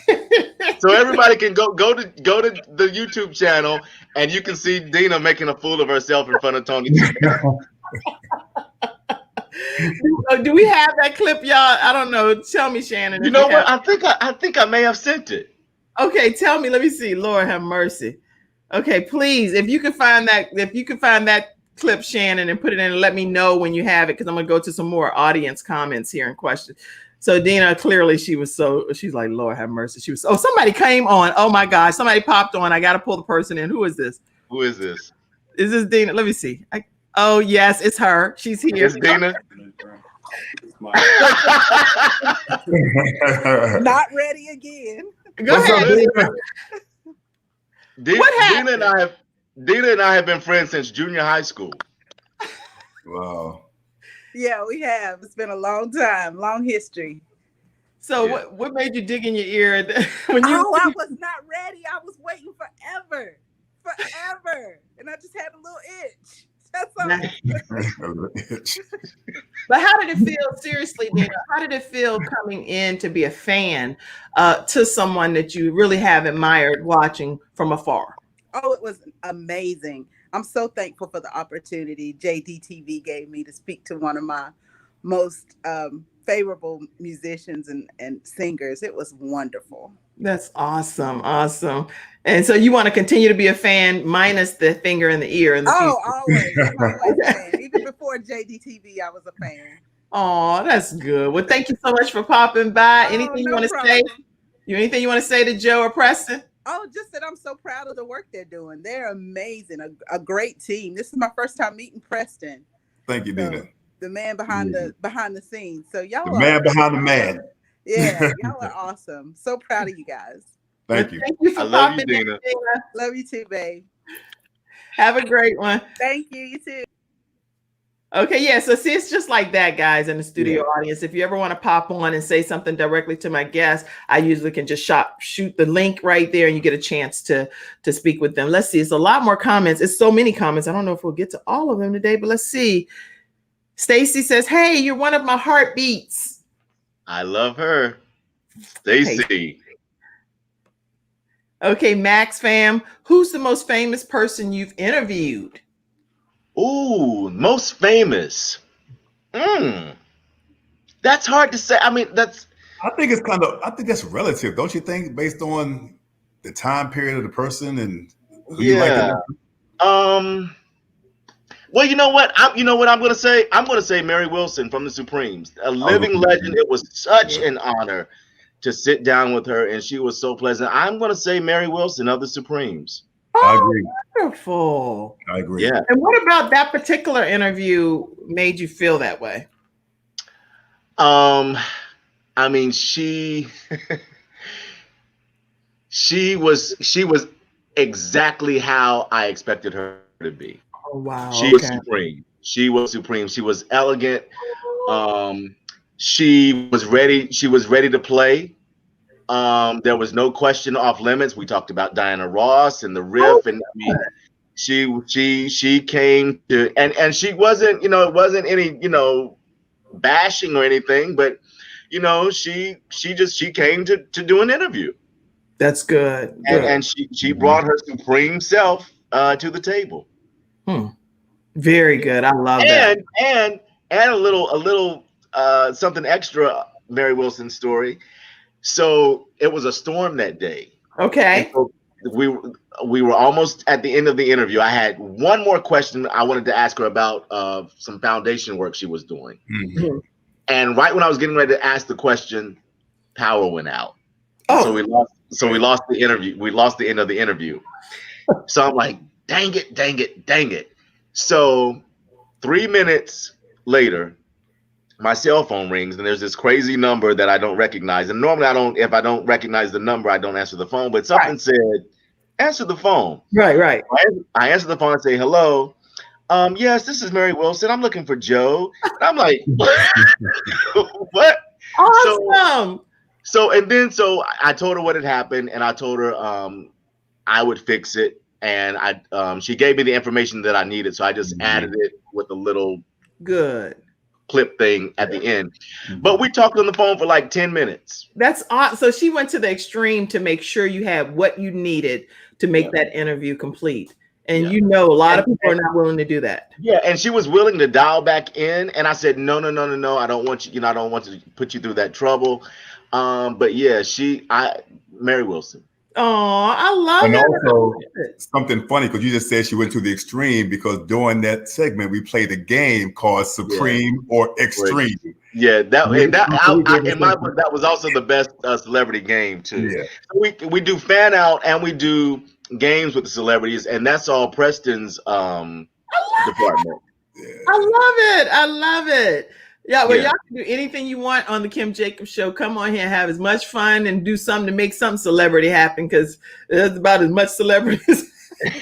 Okay. So everybody can go to the YouTube channel and you can see Dina making a fool of herself in front of Tony. Do we have that clip, y'all? I don't know. Tell me, Shannon. You know what? I think I may have sent it. Okay, tell me. Let me see. Lord have mercy. Okay, please, if you can find that clip, Shannon, and put it in and let me know when you have it, because I'm gonna go to some more audience comments here and questions. So Dina, clearly she's like, Lord have mercy. Somebody came on. Oh my gosh, somebody popped on. I gotta pull the person in. Who is this? Who is this? Is this Dina? Let me see. Oh yes, it's her. She's here. It's Dina. Not ready again. Go ahead. Dina and I have been friends since junior high school. Wow. Yeah, we have. It's been a long time, long history. So what made you dig in your ear when you? Oh, I was not ready. I was waiting forever, and I just had a little itch. That's all. But how did it feel? Seriously, Dina, how did it feel coming in to be a fan to someone that you really have admired watching from afar? Oh, it was amazing. I'm so thankful for the opportunity JDTV gave me to speak to one of my most favorable musicians and singers. It was wonderful. That's awesome. Awesome. And so you want to continue to be a fan minus the finger in the ear in the future. Always. I'm always a fan. Even before JDTV, I was a fan. Oh, that's good. Well, thank you so much for popping by. Anything you want to say? Anything you want to say to Joe or Preston? Oh, just that I'm so proud of the work they're doing. They're amazing. A great team. This is my first time meeting Preston. Thank you, Dina. The man behind the scenes. So y'all the man behind the man. Yeah, y'all are awesome. So proud of you guys. Thank you. Thank you for love you, popping in, Dina. Love you too, babe. Have a great one. Thank you. You too. Okay, yeah. So see, it's just like that, guys, in the studio audience. If you ever want to pop on and say something directly to my guest, I usually can just shoot the link right there, and you get a chance to speak with them. Let's see. It's a lot more comments. It's so many comments. I don't know if we'll get to all of them today, but let's see. Stacy says, "Hey, you're one of my heartbeats." I love her. Stacy. Okay, Max fam, who's the most famous person you've interviewed? Ooh, most famous. That's hard to say. I mean, I think that's relative, don't you think, based on the time period of the person and who you like to know? Well, you know what? I'm going to say? I'm going to say Mary Wilson from the Supremes, a living legend. It was such an honor to sit down with her, and she was so pleasant. I'm going to say Mary Wilson of the Supremes. I agree. Wonderful. I agree. Yeah. And what about that particular interview made you feel that way? I mean, she was exactly how I expected her to be. Oh wow. She was supreme. She was supreme. She was elegant. She was ready to play. There was no question off limits. We talked about Diana Ross and the riff, and I mean, she came to, and she wasn't, it wasn't any, bashing or anything, but she came to do an interview. That's good. And she brought her supreme self to the table. Very good. I love that. And a little something extra, Mary Wilson's story. So it was a storm that day. Okay. we were almost at the end of the interview. I had one more question I wanted to ask her about some foundation work she was doing. Mhm. And right when I was getting ready to ask the question, power went out. Oh. So we lost the interview. We lost the end of the interview. So I'm like, dang it. So 3 minutes later, my cell phone rings and there's this crazy number that I don't recognize. And normally if I don't recognize the number, I don't answer the phone, but something said, answer the phone. Right. I answer the phone and say, hello. Yes, this is Mary Wilson. I'm looking for Joe. And I'm like, what? Awesome. So I told her what had happened, and I told her I would fix it, and she gave me the information that I needed, so I just added it with a little good clip thing at the end. But we talked on the phone for like 10 minutes. That's awesome. So she went to the extreme to make sure you had what you needed to make that interview complete. And you know, a lot of people are not willing to do that. Yeah, and she was willing to dial back in, and I said, no, I don't want you, I don't want to put you through that trouble. But yeah, Mary Wilson. Oh, I love it. And also something funny, because you just said she went to the extreme, because during that segment we played a game called Supreme or Extreme. Yeah, in my book, that was also the best celebrity game too. Yeah. So we do fan out and we do games with the celebrities, and that's all Preston's department. I love it. Yeah, well, y'all can do anything you want on the Kim Jacobs Show. Come on here and have as much fun and do something to make some celebrity happen, because there's about as much celebrities.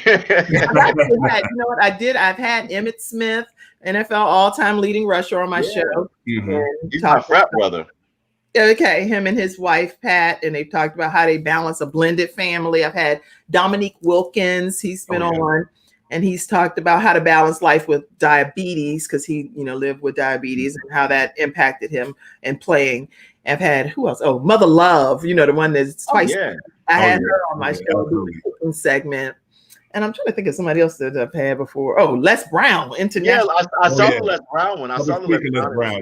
You know what I did? I've had Emmitt Smith, NFL all-time leading rusher, on my show. He's my frat brother. Okay, him and his wife Pat, and they've talked about how they balance a blended family. I've had Dominique Wilkins. He's been on. And he's talked about how to balance life with diabetes, because he, lived with diabetes, and how that impacted him in playing. I've had, who else? Oh, Mother Love, the one that's twice. I had her on my show, the cooking segment. And I'm trying to think of somebody else that I've had before. Oh, Les Brown, international. Yeah, I saw the Les Brown one. I saw the Les Brown.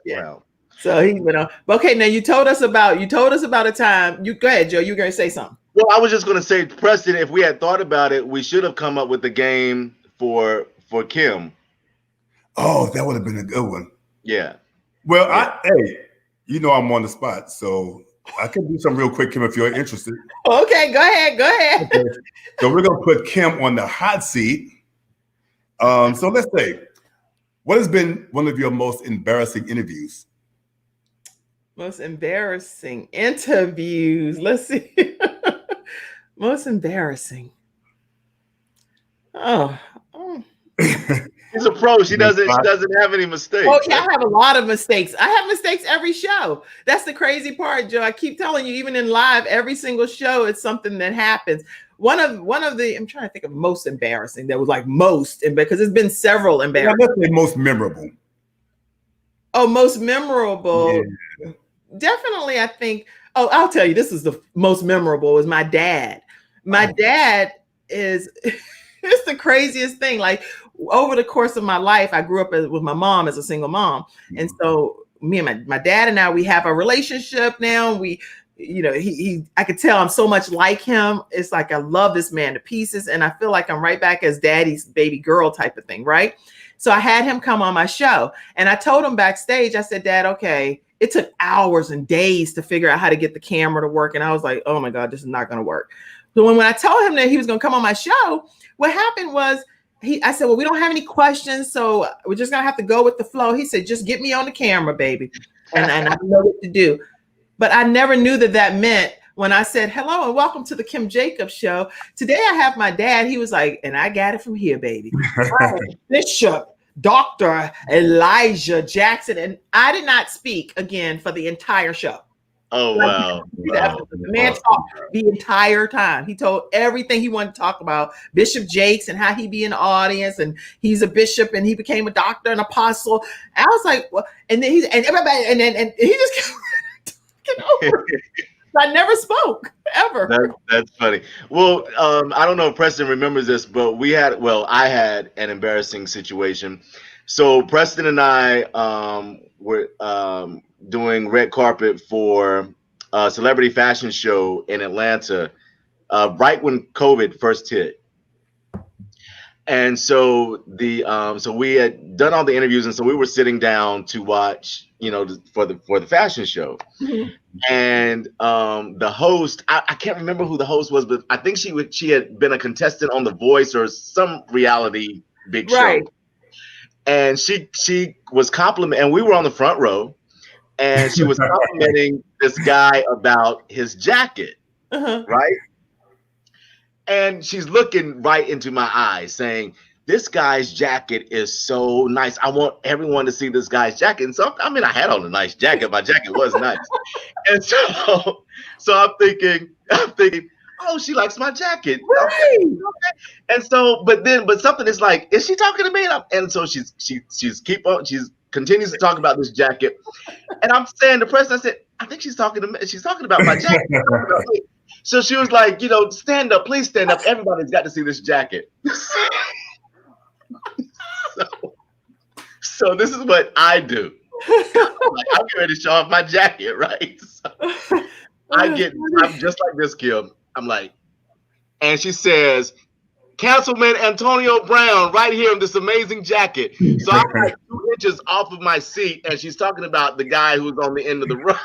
Yeah. So he's been on. But okay, now you told us about a time. You go ahead, Joe. You're going to say something. Well, I was just going to say, Preston, if we had thought about it, we should have come up with a game for Kim. Oh, that would have been a good one. Yeah. Well, I'm on the spot, so I can do some real quick, Kim, if you're interested. Okay, go ahead. Okay. So we're going to put Kim on the hot seat. So let's say, what has been one of your most embarrassing interviews? Most embarrassing interviews. Let's see. Most embarrassing. Oh. She's a pro. She doesn't have any mistakes. Oh, yeah, I have a lot of mistakes. I have mistakes every show. That's the crazy part, Joe. I keep telling you, even in live, every single show, it's something that happens. One of the, I'm trying to think of most embarrassing. That was like most, because there's been several embarrassing. Let's say most memorable. Oh, most memorable. Yeah. Definitely, I think. Oh, I'll tell you, this is the most memorable. Is my dad. My dad is. It's the craziest thing. Like, over the course of my life, I grew up with my mom as a single mom, and so me and my dad and I, we have a relationship now. We, I could tell I'm so much like him. It's like I love this man to pieces, and I feel like I'm right back as daddy's baby girl type of thing, right? So I had him come on my show, and I told him backstage, I said, Dad, okay. It took hours and days to figure out how to get the camera to work. And I was like, oh my God, this is not going to work. So when I told him that he was going to come on my show, what happened was I said, well, we don't have any questions, so we're just going to have to go with the flow. He said, just get me on the camera, baby. And I know what to do. But I never knew that meant when I said, hello and welcome to the Kim Jacobs Show. Today I have my dad. He was like, and I got it from here, baby. Bishop. Dr. Elijah Jackson, and I did not speak again for the entire show. Oh, wow. The man talked the entire time. He told everything he wanted to talk about, Bishop Jakes and how he be in the audience, and he's a bishop and he became a doctor and apostle. I was like, well, and then everybody, and he just kept talking over. I never spoke ever. That's funny. Well, I don't know if Preston remembers this, but I had an embarrassing situation. So Preston and I were doing red carpet for a celebrity fashion show in Atlanta right when COVID first hit. And so so we had done all the interviews, and so we were sitting down to watch, for the fashion show. Mhm. And the host, I can't remember who the host was, but I think she had been a contestant on The Voice or some reality big Right. show. And she was complimenting, and we were on the front row, and she was complimenting this guy about his jacket, Uh-huh. right? And she's looking right into my eyes saying, this guy's jacket is so nice. I want everyone to see this guy's jacket. And so, I had on a nice jacket. My jacket was nice. And so I'm thinking, oh, she likes my jacket. Right. Okay. And so, but something is like, is she talking to me? And so she's continues to talk about this jacket. And I'm saying to Preston, I said, I think she's talking to me. She's talking about my jacket. So she was like, stand up, please stand up. Everybody's got to see this jacket. So this is what I do. I'm getting ready to show off my jacket, right? So I'm just like this, Kim. I'm like, and she says, Councilman Antonio Brown, right here in this amazing jacket. So I'm like 2 inches off of my seat, and she's talking about the guy who's on the end of the row.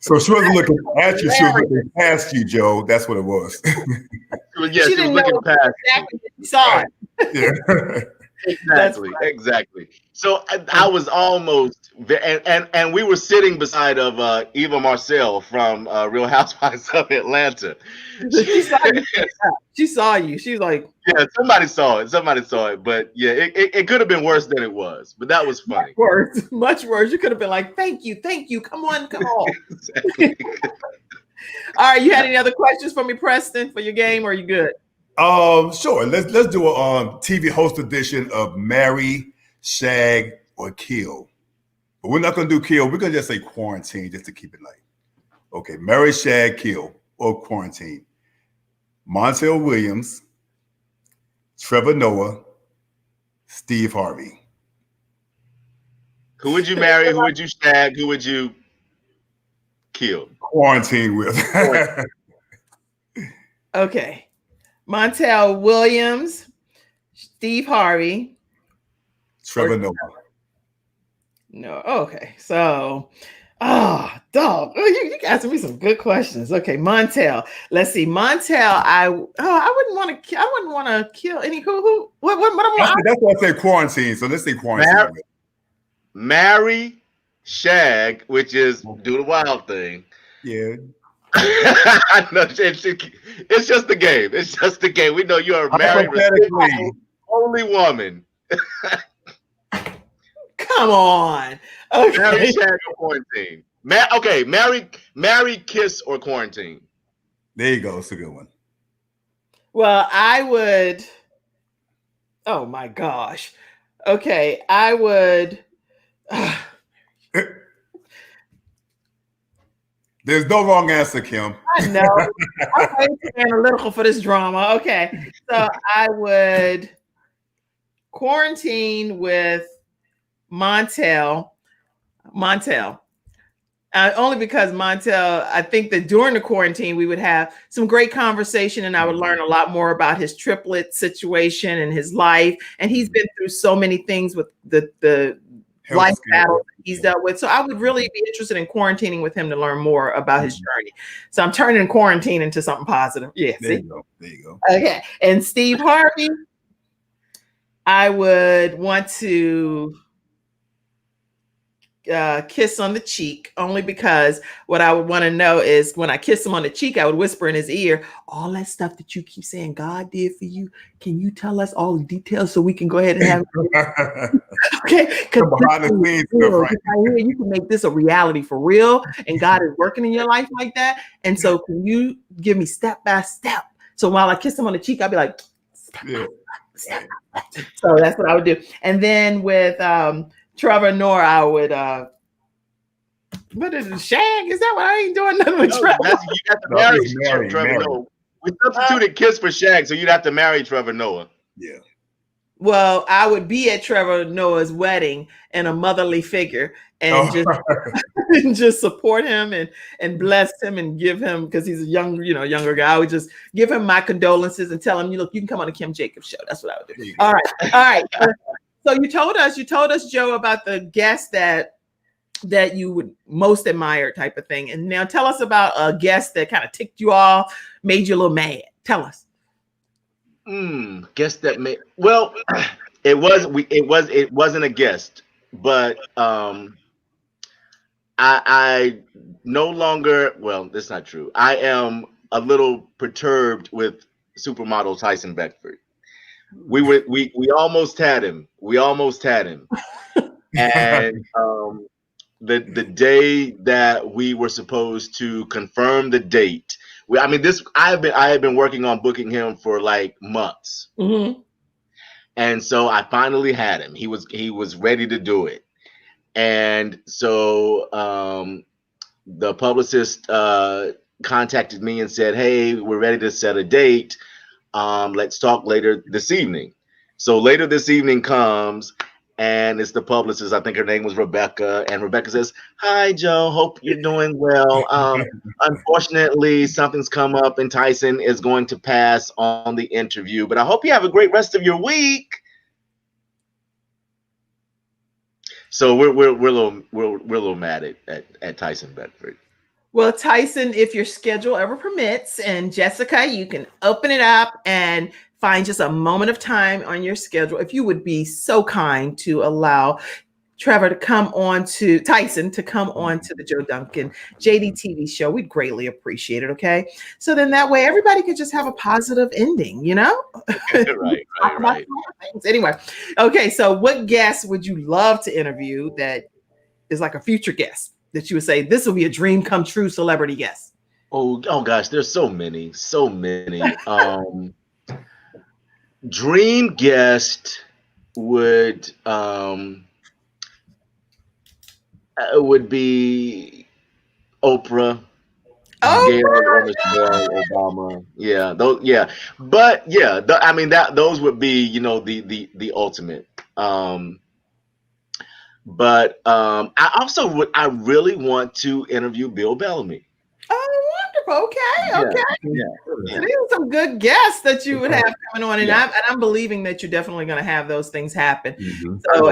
So she wasn't looking at you, she was looking past you, Joe. That's what it was. She was looking past exactly. You saw it. Yeah. Exactly. So I was almost, and we were sitting beside of Eva Marcel from Real Housewives of Atlanta. She saw you. She was like, yeah, somebody saw it. But yeah, it could have been worse than it was. But that was funny. Much worse. You could have been like, thank you. Come on. Exactly. All right. You had any other questions for me, Preston, for your game, or are you good? Sure. Let's do a TV host edition of Marry, Shag, or Kill. But we're not gonna do Kill. We're gonna just say Quarantine, just to keep it light. Okay, Marry, Shag, Kill, or Quarantine. Montel Williams, Trevor Noah, Steve Harvey. Who would you marry? Who would you shag? Who would you kill? Quarantine with. Okay. Montel Williams, Steve Harvey, Trevor Noah. No. Okay. So, dog. You asking me some good questions. Okay, Montel. Let's see. Montel. I wouldn't want to kill any. Who? What? That's why I say quarantine. So let's say quarantine. Marry, shag, which is do the wild thing. Yeah. I know it's just the game. It's just the game. We know you are married, only woman. Come on. Okay. Marry, shag, or quarantine. Marry, kiss, or quarantine. There you go. It's a good one. Well, I would. Oh my gosh. Okay, I would. There's no wrong answer, Kim. I know. I'm way too analytical for this drama. Okay, so I would quarantine with Montel. Only because Montel, I think that during the quarantine, we would have some great conversation, and I would learn a lot more about his triplet situation and his life. And he's been through so many things with the life battles he's dealt with. So I would really be interested in quarantining with him to learn more about his journey. So I'm turning quarantine into something positive. Yeah. There you go. Okay. And Steve Harvey, I would want to kiss on the cheek, only because what I would want to know is when I kiss him on the cheek, I would whisper in his ear, all that stuff that you keep saying God did for you. Can you tell us all the details so we can go ahead and have okay? Because behind the scenes stuff, right? You can make this a reality for real, and God is working in your life like that. And so can you give me step by step? So while I kiss him on the cheek, I'll be like, step. So that's what I would do. And then with Trevor Noah, I would what is it, shag? Is that what I ain't doing nothing with Trevor? You have to marry Trevor Noah. We substituted kiss for shag, so you'd have to marry Trevor Noah. Yeah. Well, I would be at Trevor Noah's wedding and a motherly figure and just and just support him and bless him and give him, because he's a younger guy. I would just give him my condolences and tell him, look, you can come on the Kim Jacobs show. That's what I would do. All right. So you told us, Joe, about the guest that you would most admire, type of thing. And now tell us about a guest that kind of ticked you off, made you a little mad. Tell us. Guest that made, well, it wasn't a guest, but I no longer, well, that's not true. I am a little perturbed with supermodel Tyson Beckford. We almost had him. And the day that we were supposed to confirm the date, I have been working on booking him for like months. Mm-hmm. And so I finally had him. He was ready to do it. And so the publicist contacted me and said, "Hey, we're ready to set a date. Let's talk later this evening." So later this evening comes, and it's the publicist. I think her name was Rebecca. And Rebecca says, "Hi, Joe. Hope you're doing well. Unfortunately, something's come up and Tyson is going to pass on the interview, but I hope you have a great rest of your week." So we're a little mad at Tyson Beckford. Well, Tyson, if your schedule ever permits, and Jessica, you can open it up and find just a moment of time on your schedule. If you would be so kind to allow Tyson to come on to the Joe Duncan JDTV show, we'd greatly appreciate it. Okay. So then that way everybody could just have a positive ending, Right. Anyway. Okay. So what guest would you love to interview that is like a future guest that you would say, this will be a dream come true celebrity guest? Oh gosh, there's so many. Dream guest would be Oprah, Gail, Obama. Yeah, those. Yeah, but yeah, those would be the ultimate. But I really want to interview Bill Bellamy. Oh, wonderful. Okay. Yeah. These are some good guests that you would have coming on, and I'm believing that you're definitely going to have those things happen. Mm-hmm. So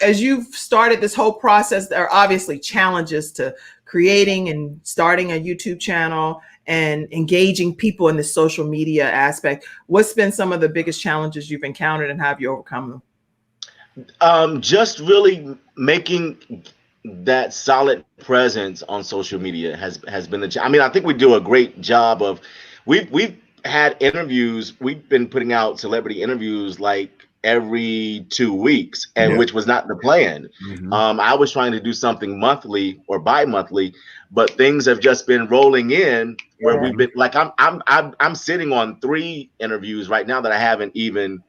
as you've started this whole process, there are obviously challenges to creating and starting a YouTube channel and engaging people in the social media aspect. What's been some of the biggest challenges you've encountered, and how have you overcome them? Just really making that solid presence on social media has been I think we do a great job of, we've had interviews. We've been putting out celebrity interviews like every 2 weeks, and which was not the plan. Mm-hmm. I was trying to do something monthly or bi-monthly, but things have just been rolling in where we've been like, I'm sitting on 3 interviews right now that I haven't even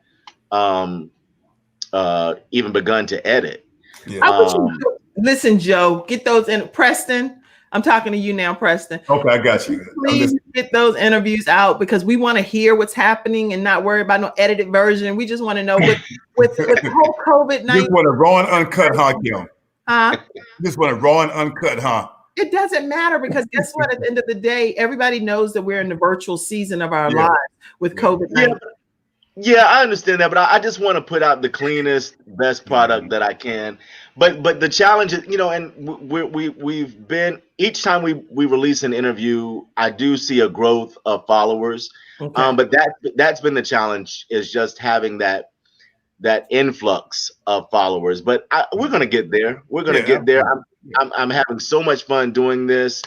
begun to edit. Listen, Joe, get those in. Preston, I'm talking to you now, Preston. Okay, I got you. Please get those interviews out, because we want to hear what's happening and not worry about no edited version. We just want to know with the whole COVID-19. Just want a raw and uncut, huh, Kim? Huh? Just want a raw and uncut, huh? It doesn't matter, because guess what? At the end of the day, everybody knows that we're in the virtual season of our lives with COVID-19. Yeah, I understand that, but I just want to put out the cleanest, best product that I can. But the challenge is, and we've been, each time we release an interview, I do see a growth of followers. Okay. But that's been the challenge, is just having that influx of followers. But we're gonna get there. We're gonna get there. I'm having so much fun doing this.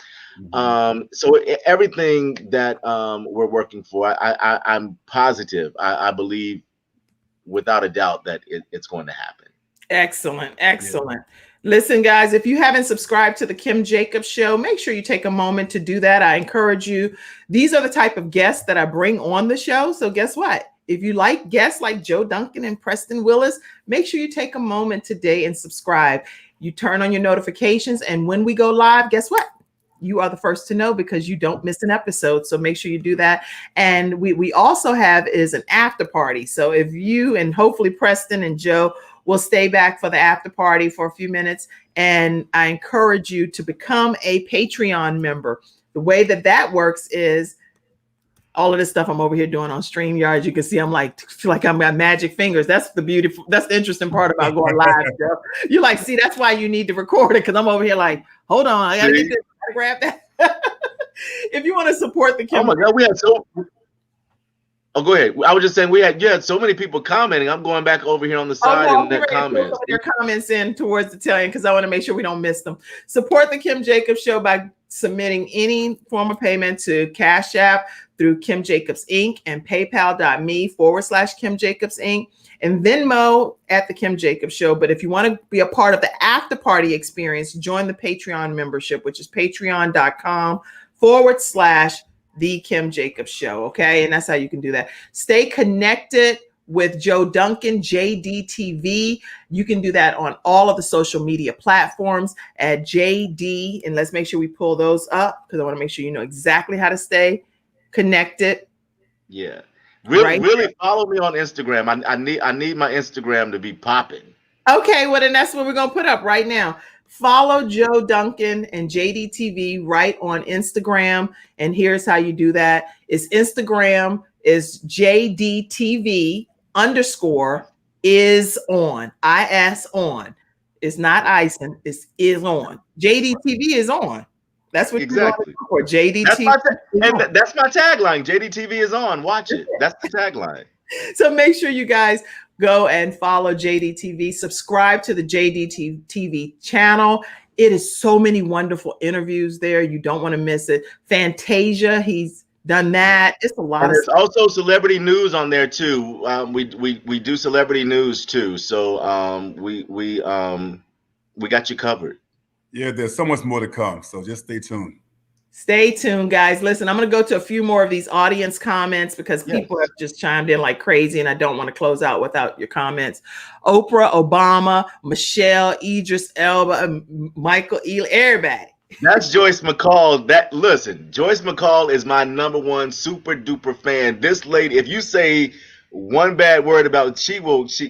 So everything that we're working for, I'm positive. I believe without a doubt that it's going to happen. Excellent. Listen, guys, if you haven't subscribed to the Kim Jacobs Show, make sure you take a moment to do that. I encourage you. These are the type of guests that I bring on the show. So guess what? If you like guests like Joe Duncan and Preston Willis, make sure you take a moment today and subscribe. You turn on your notifications, and when we go live, guess what? you are the first to know because you don't miss an episode. So make sure you do that. And we also have is an after party. So if you and hopefully Preston and Joe will stay back for the after party for a few minutes. And I encourage you to become a Patreon member. The way that works is all of this stuff I'm over here doing on StreamYard. You can see I'm like I'm got magic fingers. That's the interesting part about going live. You're like, see, that's why you need to record it, because I'm over here like, hold on, I gotta get this, I gotta grab that. If you want to support the Kim. Oh my God, we had so. Oh, go ahead. I was just saying you had so many people commenting. I'm going back over here on the side and their comments. Put your comments in towards the tail end because I want to make sure we don't miss them. Support the Kim Jacobs Show by submitting any form of payment to Cash App through Kim Jacobs Inc. and PayPal.me/Kim Jacobs Inc. and Venmo at the Kim Jacobs Show. But if you want to be a part of the after party experience, join the Patreon membership, which is patreon.com/The Kim Jacobs Show. Okay. And that's how you can do that. Stay connected with Joe Duncan, JDTV. You can do that on all of the social media platforms at JD. And let's make sure we pull those up because I want to make sure you know exactly how to stay connected. Yeah. Really follow me on Instagram. I need my Instagram to be popping. Okay. Well, then that's what we're going to put up right now. Follow Joe Duncan and JDTV right on Instagram. And here's how you do that. It's Instagram is JDTV_is on. IS on. It's not icing. It's is on. JDTV is on. That's what exactly for JDTV. That's my tagline. JDTV is on. Watch it. That's the tagline. So make sure you guys go and follow JDTV. Subscribe to the JDTV channel. It is so many wonderful interviews there. You don't want to miss it. Fantasia, he's done that. It's a lot. And there's also celebrity news on there too. We do celebrity news too. So we got you covered. Yeah, there's so much more to come. So just stay tuned. Stay tuned, guys. Listen, I'm going to go to a few more of these audience comments because people have just chimed in like crazy, and I don't want to close out without your comments. Oprah, Obama, Michelle, Idris Elba, Michael, everybody. That's Joyce McCall. Joyce McCall is my #1 super duper fan. This lady, if you say one bad word about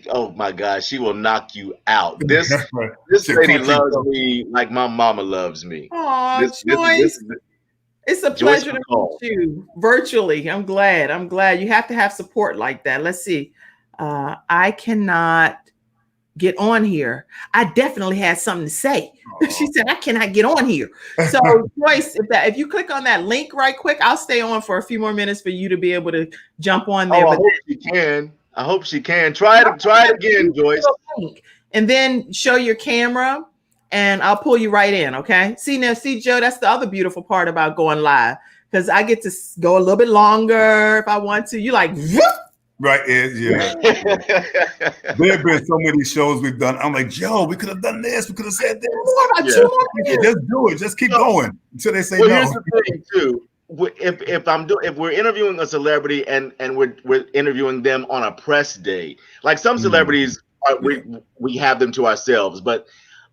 oh my God, she will knock you out. This lady loves me like my mama loves me. Oh, Joyce. It's a pleasure to meet you virtually. I'm glad. You have to have support like that. Let's see. I cannot get on here. I definitely had something to say. She said, I cannot get on here. So Joyce, if you click on that link right quick, I'll stay on for a few more minutes for you to be able to jump on there. I hope she can. Try it again, Joyce. And then show your camera and I'll pull you right in. Okay. See, Joe, that's the other beautiful part about going live. Because I get to go a little bit longer if I want to. You like, whoop. Right, yeah. There have been so many shows we've done. I'm like, Joe, we could have done this. We could have said this. Just do it. Just keep going until they say no. Here's the thing too. If we're interviewing a celebrity and we're interviewing them on a press day, like some celebrities, we have them to ourselves, but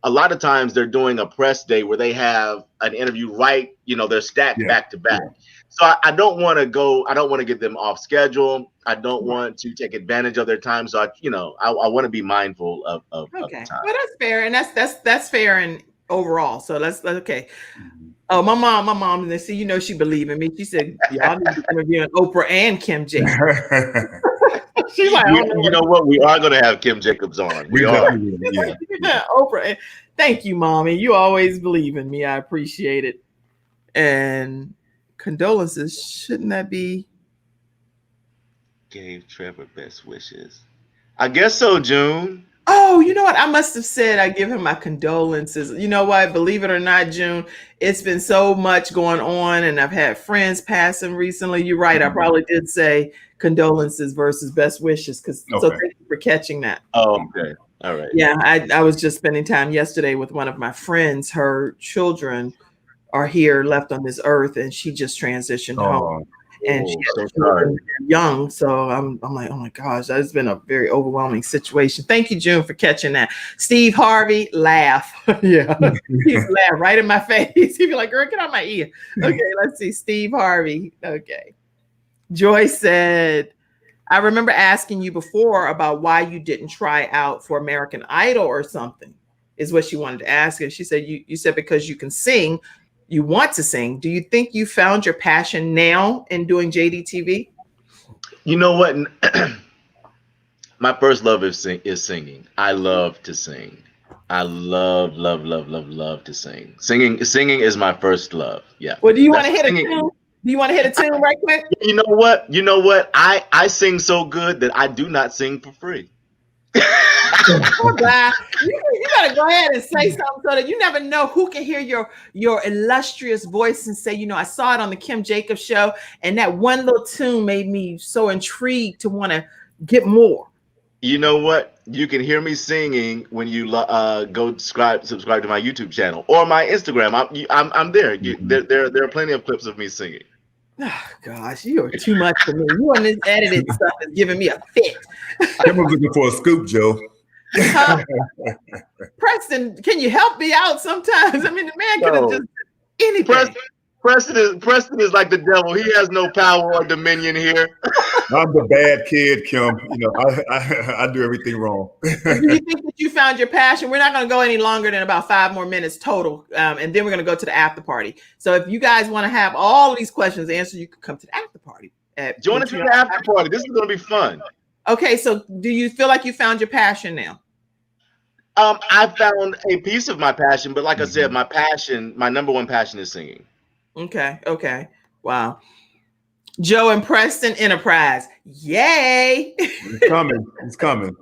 a lot of times they're doing a press day where they have an interview they're stacked back to back. So I don't want to get them off schedule. I don't want to take advantage of their time. So I want to be mindful of the time. Well, that's fair. And that's fair and overall. So that's okay. Oh, my mom, and see, she believed in me. She said, y'all need to interview Oprah and Kim Jacobs. She's like, you know what? We are going to have Kim Jacobs on. We are. Oprah. Thank you, Mommy. You always believe in me. I appreciate it. And condolences. Shouldn't that be? Gave Trevor best wishes. I guess so, June. Oh, you know what? I must have said I give him my condolences. You know what? Believe it or not, June, it's been so much going on, and I've had friends passing recently. You're right. I probably did say condolences versus best wishes. So thank you for catching that. Oh, okay. All right. Yeah, I was just spending time yesterday with one of my friends. Her children are here left on this earth, and she just transitioned home. and she Oh, has so children sorry. young. So I'm like, oh my gosh, that's been a very overwhelming situation. Thank you, June, for catching that. Steve Harvey, laugh. Yeah, he laughed right in my face. He'd be like, girl, get out my ear. Okay, let's see. Steve Harvey. Okay. Joy said, I remember asking you before about why you didn't try out for American Idol or something, is what she wanted to ask. And she said, you said because you can sing, you want to sing. Do you think you found your passion now in doing JDTV? You know what? My first love is singing. I love to sing. I love to sing. Singing is my first love. Yeah. Well, do you want That's to hit a singing. tune? Do you want to hit a tune right quick? You know what? You know what? I sing so good that I do not sing for free. Oh, God. You gotta go ahead and say something so that you never know who can hear your illustrious voice and say, you know, I saw it on the Kim Jacobs show, and that one little tune made me so intrigued to want to get more. You know what? You can hear me singing when you go subscribe to my YouTube channel or my Instagram. I'm there. There are plenty of clips of me singing. Oh, gosh, you are too much for me. You on this edited stuff is giving me a fit. Kim was looking for a scoop, Joe. Preston, can you help me out sometimes? I mean, the man could have just anything. Preston is like the devil. He has no power or dominion here. I'm the bad kid, Kim. You know, I do everything wrong. Do you think that you found your passion? We're not going to go any longer than about 5 more minutes total, and then we're going to go to the after party. So if you guys want to have all these questions answered, you can come to the after party. Join us for the after party. This is going to be fun. Okay, so do you feel like you found your passion now? I found a piece of my passion, but like I said, my number one passion is singing. Okay. Wow. Joe and Preston Enterprise. Yay. It's coming.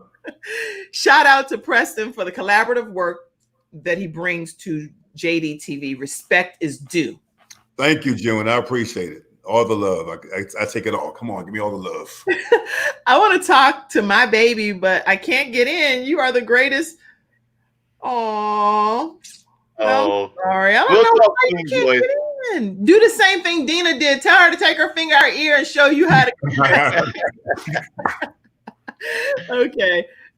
Shout out to Preston for the collaborative work that he brings to JDTV. Respect is due. Thank you, June. I appreciate it. All the love. I take it all. Come on, give me all the love. I want to talk to my baby, but I can't get in. You are the greatest. Oh, sorry. I don't know why you can't get in. Do the same thing Dina did. Tell her to take her finger out her ear and show you how to.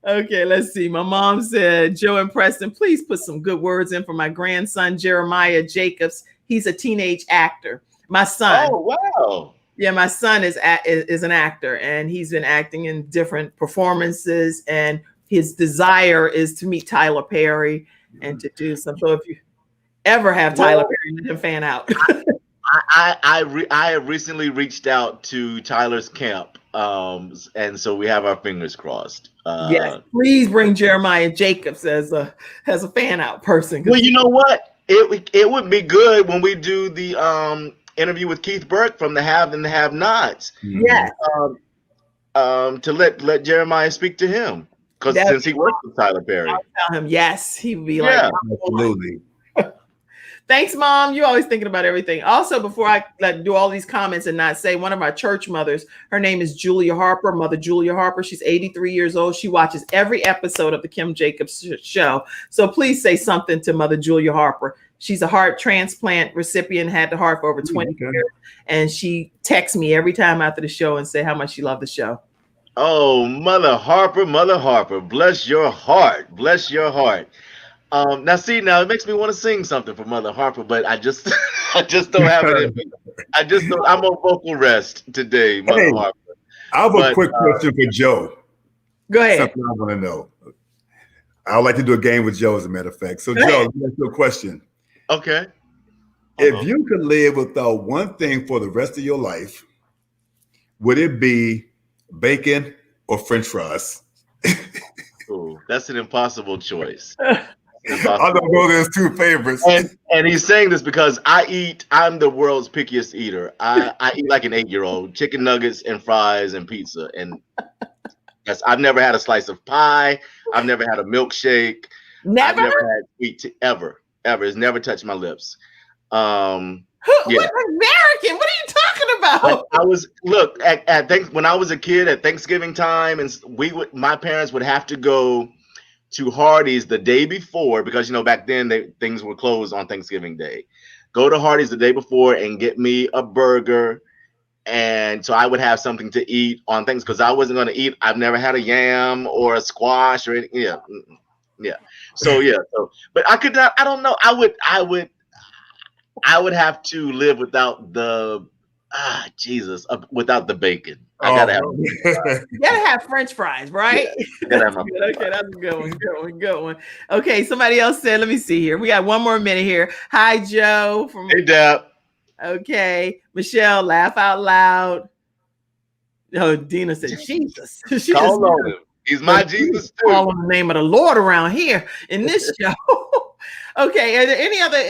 Okay, let's see. My mom said, Joe and Preston, please put some good words in for my grandson, Jeremiah Jacobs. He's a teenage actor. My son. Oh, wow. Yeah, my son is an actor, and he's been acting in different performances, and his desire is to meet Tyler Perry and to do some. So if you ever have Tyler Perry, let him fan out. I recently reached out to Tyler's camp, and so we have our fingers crossed. Yes, please bring Jeremiah Jacobs as a fan out person. Well, you know what? It would be good when we do the interview with Keith Burke from the Have and the Have Nots. Yes. To let Jeremiah speak to him, because since he works with Tyler Perry, I'll tell him yes. He would be like, absolutely. Thanks, Mom. You're always thinking about everything. Also, before I do all these comments and not say, one of our church mothers, her name is Julia Harper, Mother Julia Harper. She's 83 years old. She watches every episode of the Kim Jacobs show. So please say something to Mother Julia Harper. She's a heart transplant recipient, had the heart for over 20 years. And she texts me every time after the show and say how much she loved the show. Oh, Mother Harper, bless your heart. Bless your heart. Now it makes me want to sing something for Mother Harper, but I just don't have it in me. I'm on vocal rest today, Mother Harper. I have a quick question for Joe. Go ahead. Something I want to know. I would like to do a game with Joe, as a matter of fact. So, Joe, let me ask you a question. Okay. If you could live without one thing for the rest of your life, would it be bacon or French fries? Ooh, that's an impossible choice. I'm gonna go there's two favorites. And he's saying this because I'm the world's pickiest eater. I eat like an 8-year-old, chicken nuggets and fries and pizza. And yes, I've never had a slice of pie. I've never had a milkshake. Never? I've never had sweet tea, ever. It's never touched my lips. What American? What are you talking about? When I was a kid at Thanksgiving time, and my parents would have to go to Hardee's the day before, because back then things were closed on Thanksgiving Day. Go to Hardee's the day before and get me a burger And so I would have something to eat on things because I wasn't going to eat. I've never had a yam or a squash or anything. Yeah. Yeah. So, yeah. So, but I could not, I don't know. I would have to live without the, without the bacon. I gotta have. You gotta have French fries, right? Yeah, that's good. Okay, that's a good one. Good one. Okay, somebody else said, let me see here. We got one more minute here. Hi, Joe. Hey, Deb. Okay, Michelle, laugh out loud. Oh, Dina said, Jesus. Call on him. He's my Jesus too. Call on the name of the Lord around here in this show. Okay,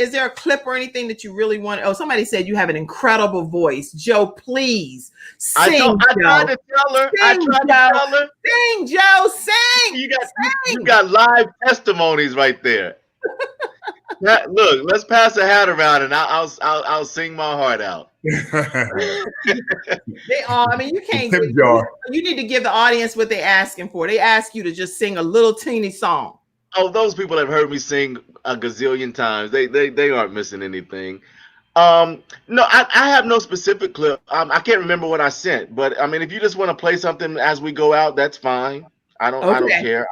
is there a clip or anything that you really want? Oh, somebody said you have an incredible voice. Joe, please sing. I tried to tell her. Sing, Joe, sing. You got live testimonies right there. Look, let's pass a hat around and I'll sing my heart out. They all, I mean, you can't you need to give the audience what they're asking for. They ask you to just sing a little teeny song. Oh, those people have heard me sing a gazillion times. They aren't missing anything. No, I have no specific clip. I can't remember what I sent, but I mean, if you just want to play something as we go out, that's fine. I don't care.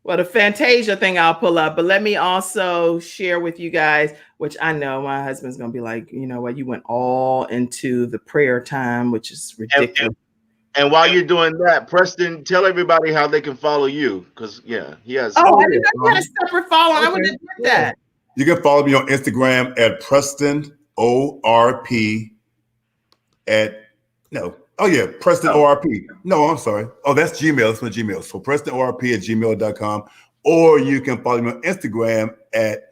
Well, the Fantasia thing I'll pull up, but let me also share with you guys, which I know my husband's going to be like, you know what, you went all into the prayer time, which is ridiculous. And while you're doing that, Preston, tell everybody how they can follow you. Because, yeah, he has. Oh, I didn't know you had a separate follow. I wouldn't have did that. You can follow me on Instagram at Preston ORP Preston ORP. No, I'm sorry. Oh, that's Gmail. That's my Gmail. So Preston ORP at gmail.com. Or you can follow me on Instagram at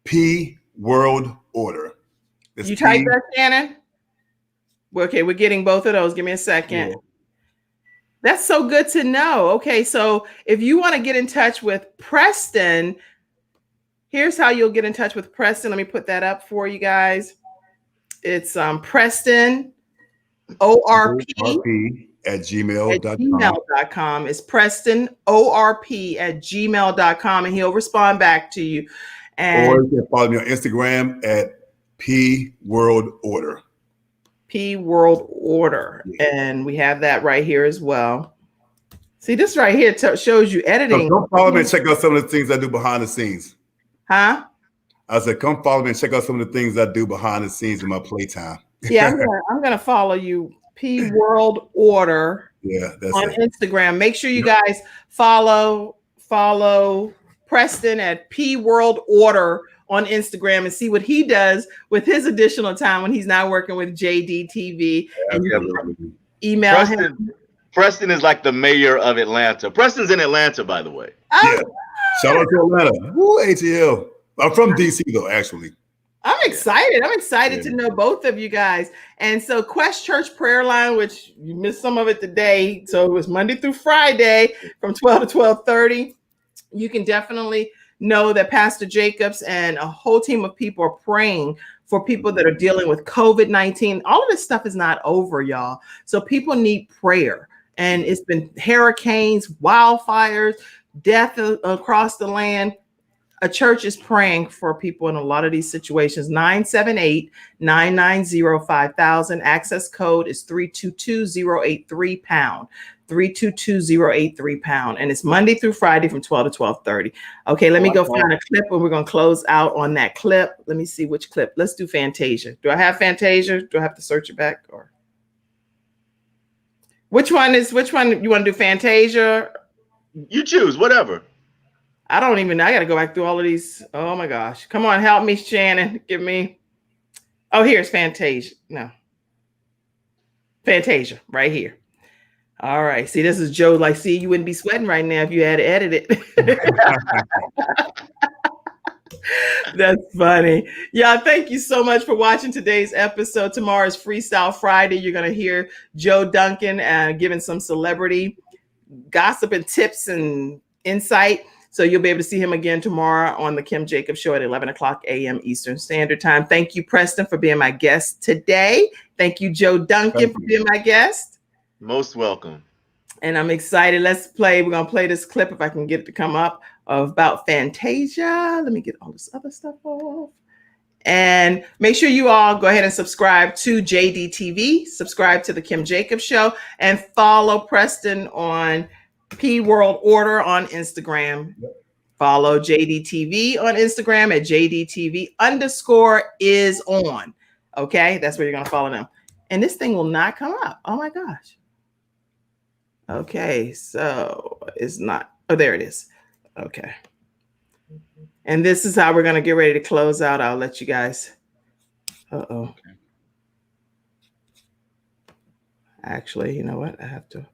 P World Order. You type that, Shannon? Okay, we're getting both of those. Give me a second. Yeah. That's so good to know. Okay, so if you want to get in touch with Preston, here's how you'll get in touch with Preston. Let me put that up for you guys. It's Preston ORP at gmail.com. It's Preston ORP at gmail.com, and he'll respond back to you. Or you can follow me on Instagram at P World Order. P World Order. And we have that right here as well. See, this right here shows you editing. So come follow me and check out some of the things I do behind the scenes. Huh? I said, come follow me and check out some of the things I do behind the scenes in my playtime. Yeah, I'm gonna follow you, P World Order. Yeah, that's on Instagram. Make sure you guys follow Preston at P World Order on Instagram and see what he does with his additional time when he's not working with JDTV. And you can email him. Preston is like the mayor of Atlanta. Preston's in Atlanta, by the way. Yeah. Shout out to Atlanta. Woo, ATL. I'm from DC though, actually. I'm excited. I'm excited to know both of you guys. And so Quest Church Prayer Line, which you missed some of it today. So it was Monday through Friday from 12 to 12:30. You can definitely know that Pastor Jacobs and a whole team of people are praying for people that are dealing with COVID-19. All of this stuff is not over, y'all. So people need prayer. And it's been hurricanes, wildfires, death across the land. A church is praying for people in a lot of these situations. 978-990-5000. Access code is 322083#. 322083#. And it's Monday through Friday from 12 to 12:30. Okay, let me go find a clip and we're going to close out on that clip. Let me see which clip. Let's do Fantasia. Do I have Fantasia? Do I have to search it back? Or which one you want to do, Fantasia? You choose, whatever. I got to go back through all of these. Oh my gosh. Come on, help me, Shannon. Give me. Oh, here's Fantasia. No. Fantasia, right here. All right. See, this is Joe. Like, see, you wouldn't be sweating right now if you had to edit it. That's funny. Yeah, thank you so much for watching today's episode. Tomorrow is Freestyle Friday. You're going to hear Joe Duncan giving some celebrity gossip and tips and insight. So you'll be able to see him again tomorrow on the Kim Jacobs Show at 11 o'clock a.m. Eastern Standard Time. Thank you, Preston, for being my guest today. Thank you, Joe Duncan, for being my guest. Most welcome. And I'm excited. We're going to play this clip, if I can get it to come up, about Fantasia. Let me get all this other stuff off. And make sure you all go ahead and subscribe to JDTV, subscribe to the Kim Jacobs Show, and follow Preston on P World Order on Instagram. Follow JDTV on Instagram at JDTV_is_on. Okay, that's where you're going to follow them. And this thing will not come up. Oh my gosh. Okay, so it's not. Oh, there it is. Okay. And this is how we're going to get ready to close out. I'll let you guys. Uh-oh. Okay. Actually, you know what? I have to.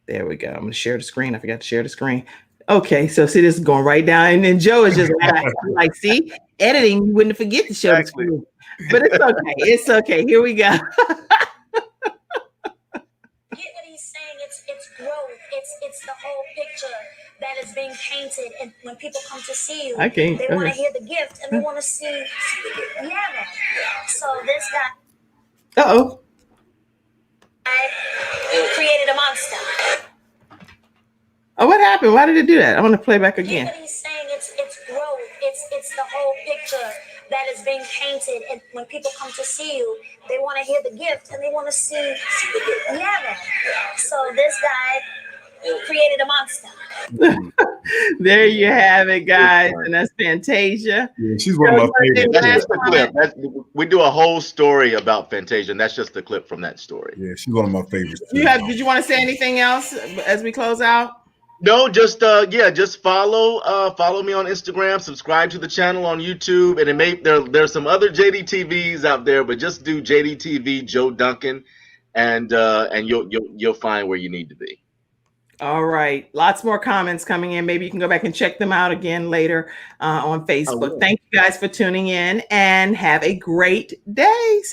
There we go. I'm going to share the screen. I forgot to share the screen. Okay, so see, this is going right down. And then Joe is just like, see, editing, you wouldn't forget to show the screen. But it's okay. It's okay. Here we go. Get what he's saying. It's growth. It's the whole picture that is being painted. And when people come to see you, they want to hear the gift and they want to see. Yeah. So this guy. Uh-oh. I created a monster. Oh, what happened? Why did it do that? I want to play back again. What he's saying, it's growth. It's the whole picture that is being painted. And when people come to see you, they want to hear the gift and they want to see. Yeah. So this guy created a monster. There you have it, guys. And that's Fantasia. Yeah, she's one of my favorites. That's just the clip. We do a whole story about Fantasia, and that's just the clip from that story. Yeah, she's one of my favorites. Did you want to say anything else as we close out? No, just follow me on Instagram, subscribe to the channel on YouTube, and there's some other JDTVs out there, but just do JDTV Joe Duncan, and you'll find where you need to be. All right, lots more comments coming in. Maybe you can go back and check them out again later on Facebook. Thank you guys for tuning in, and have a great day.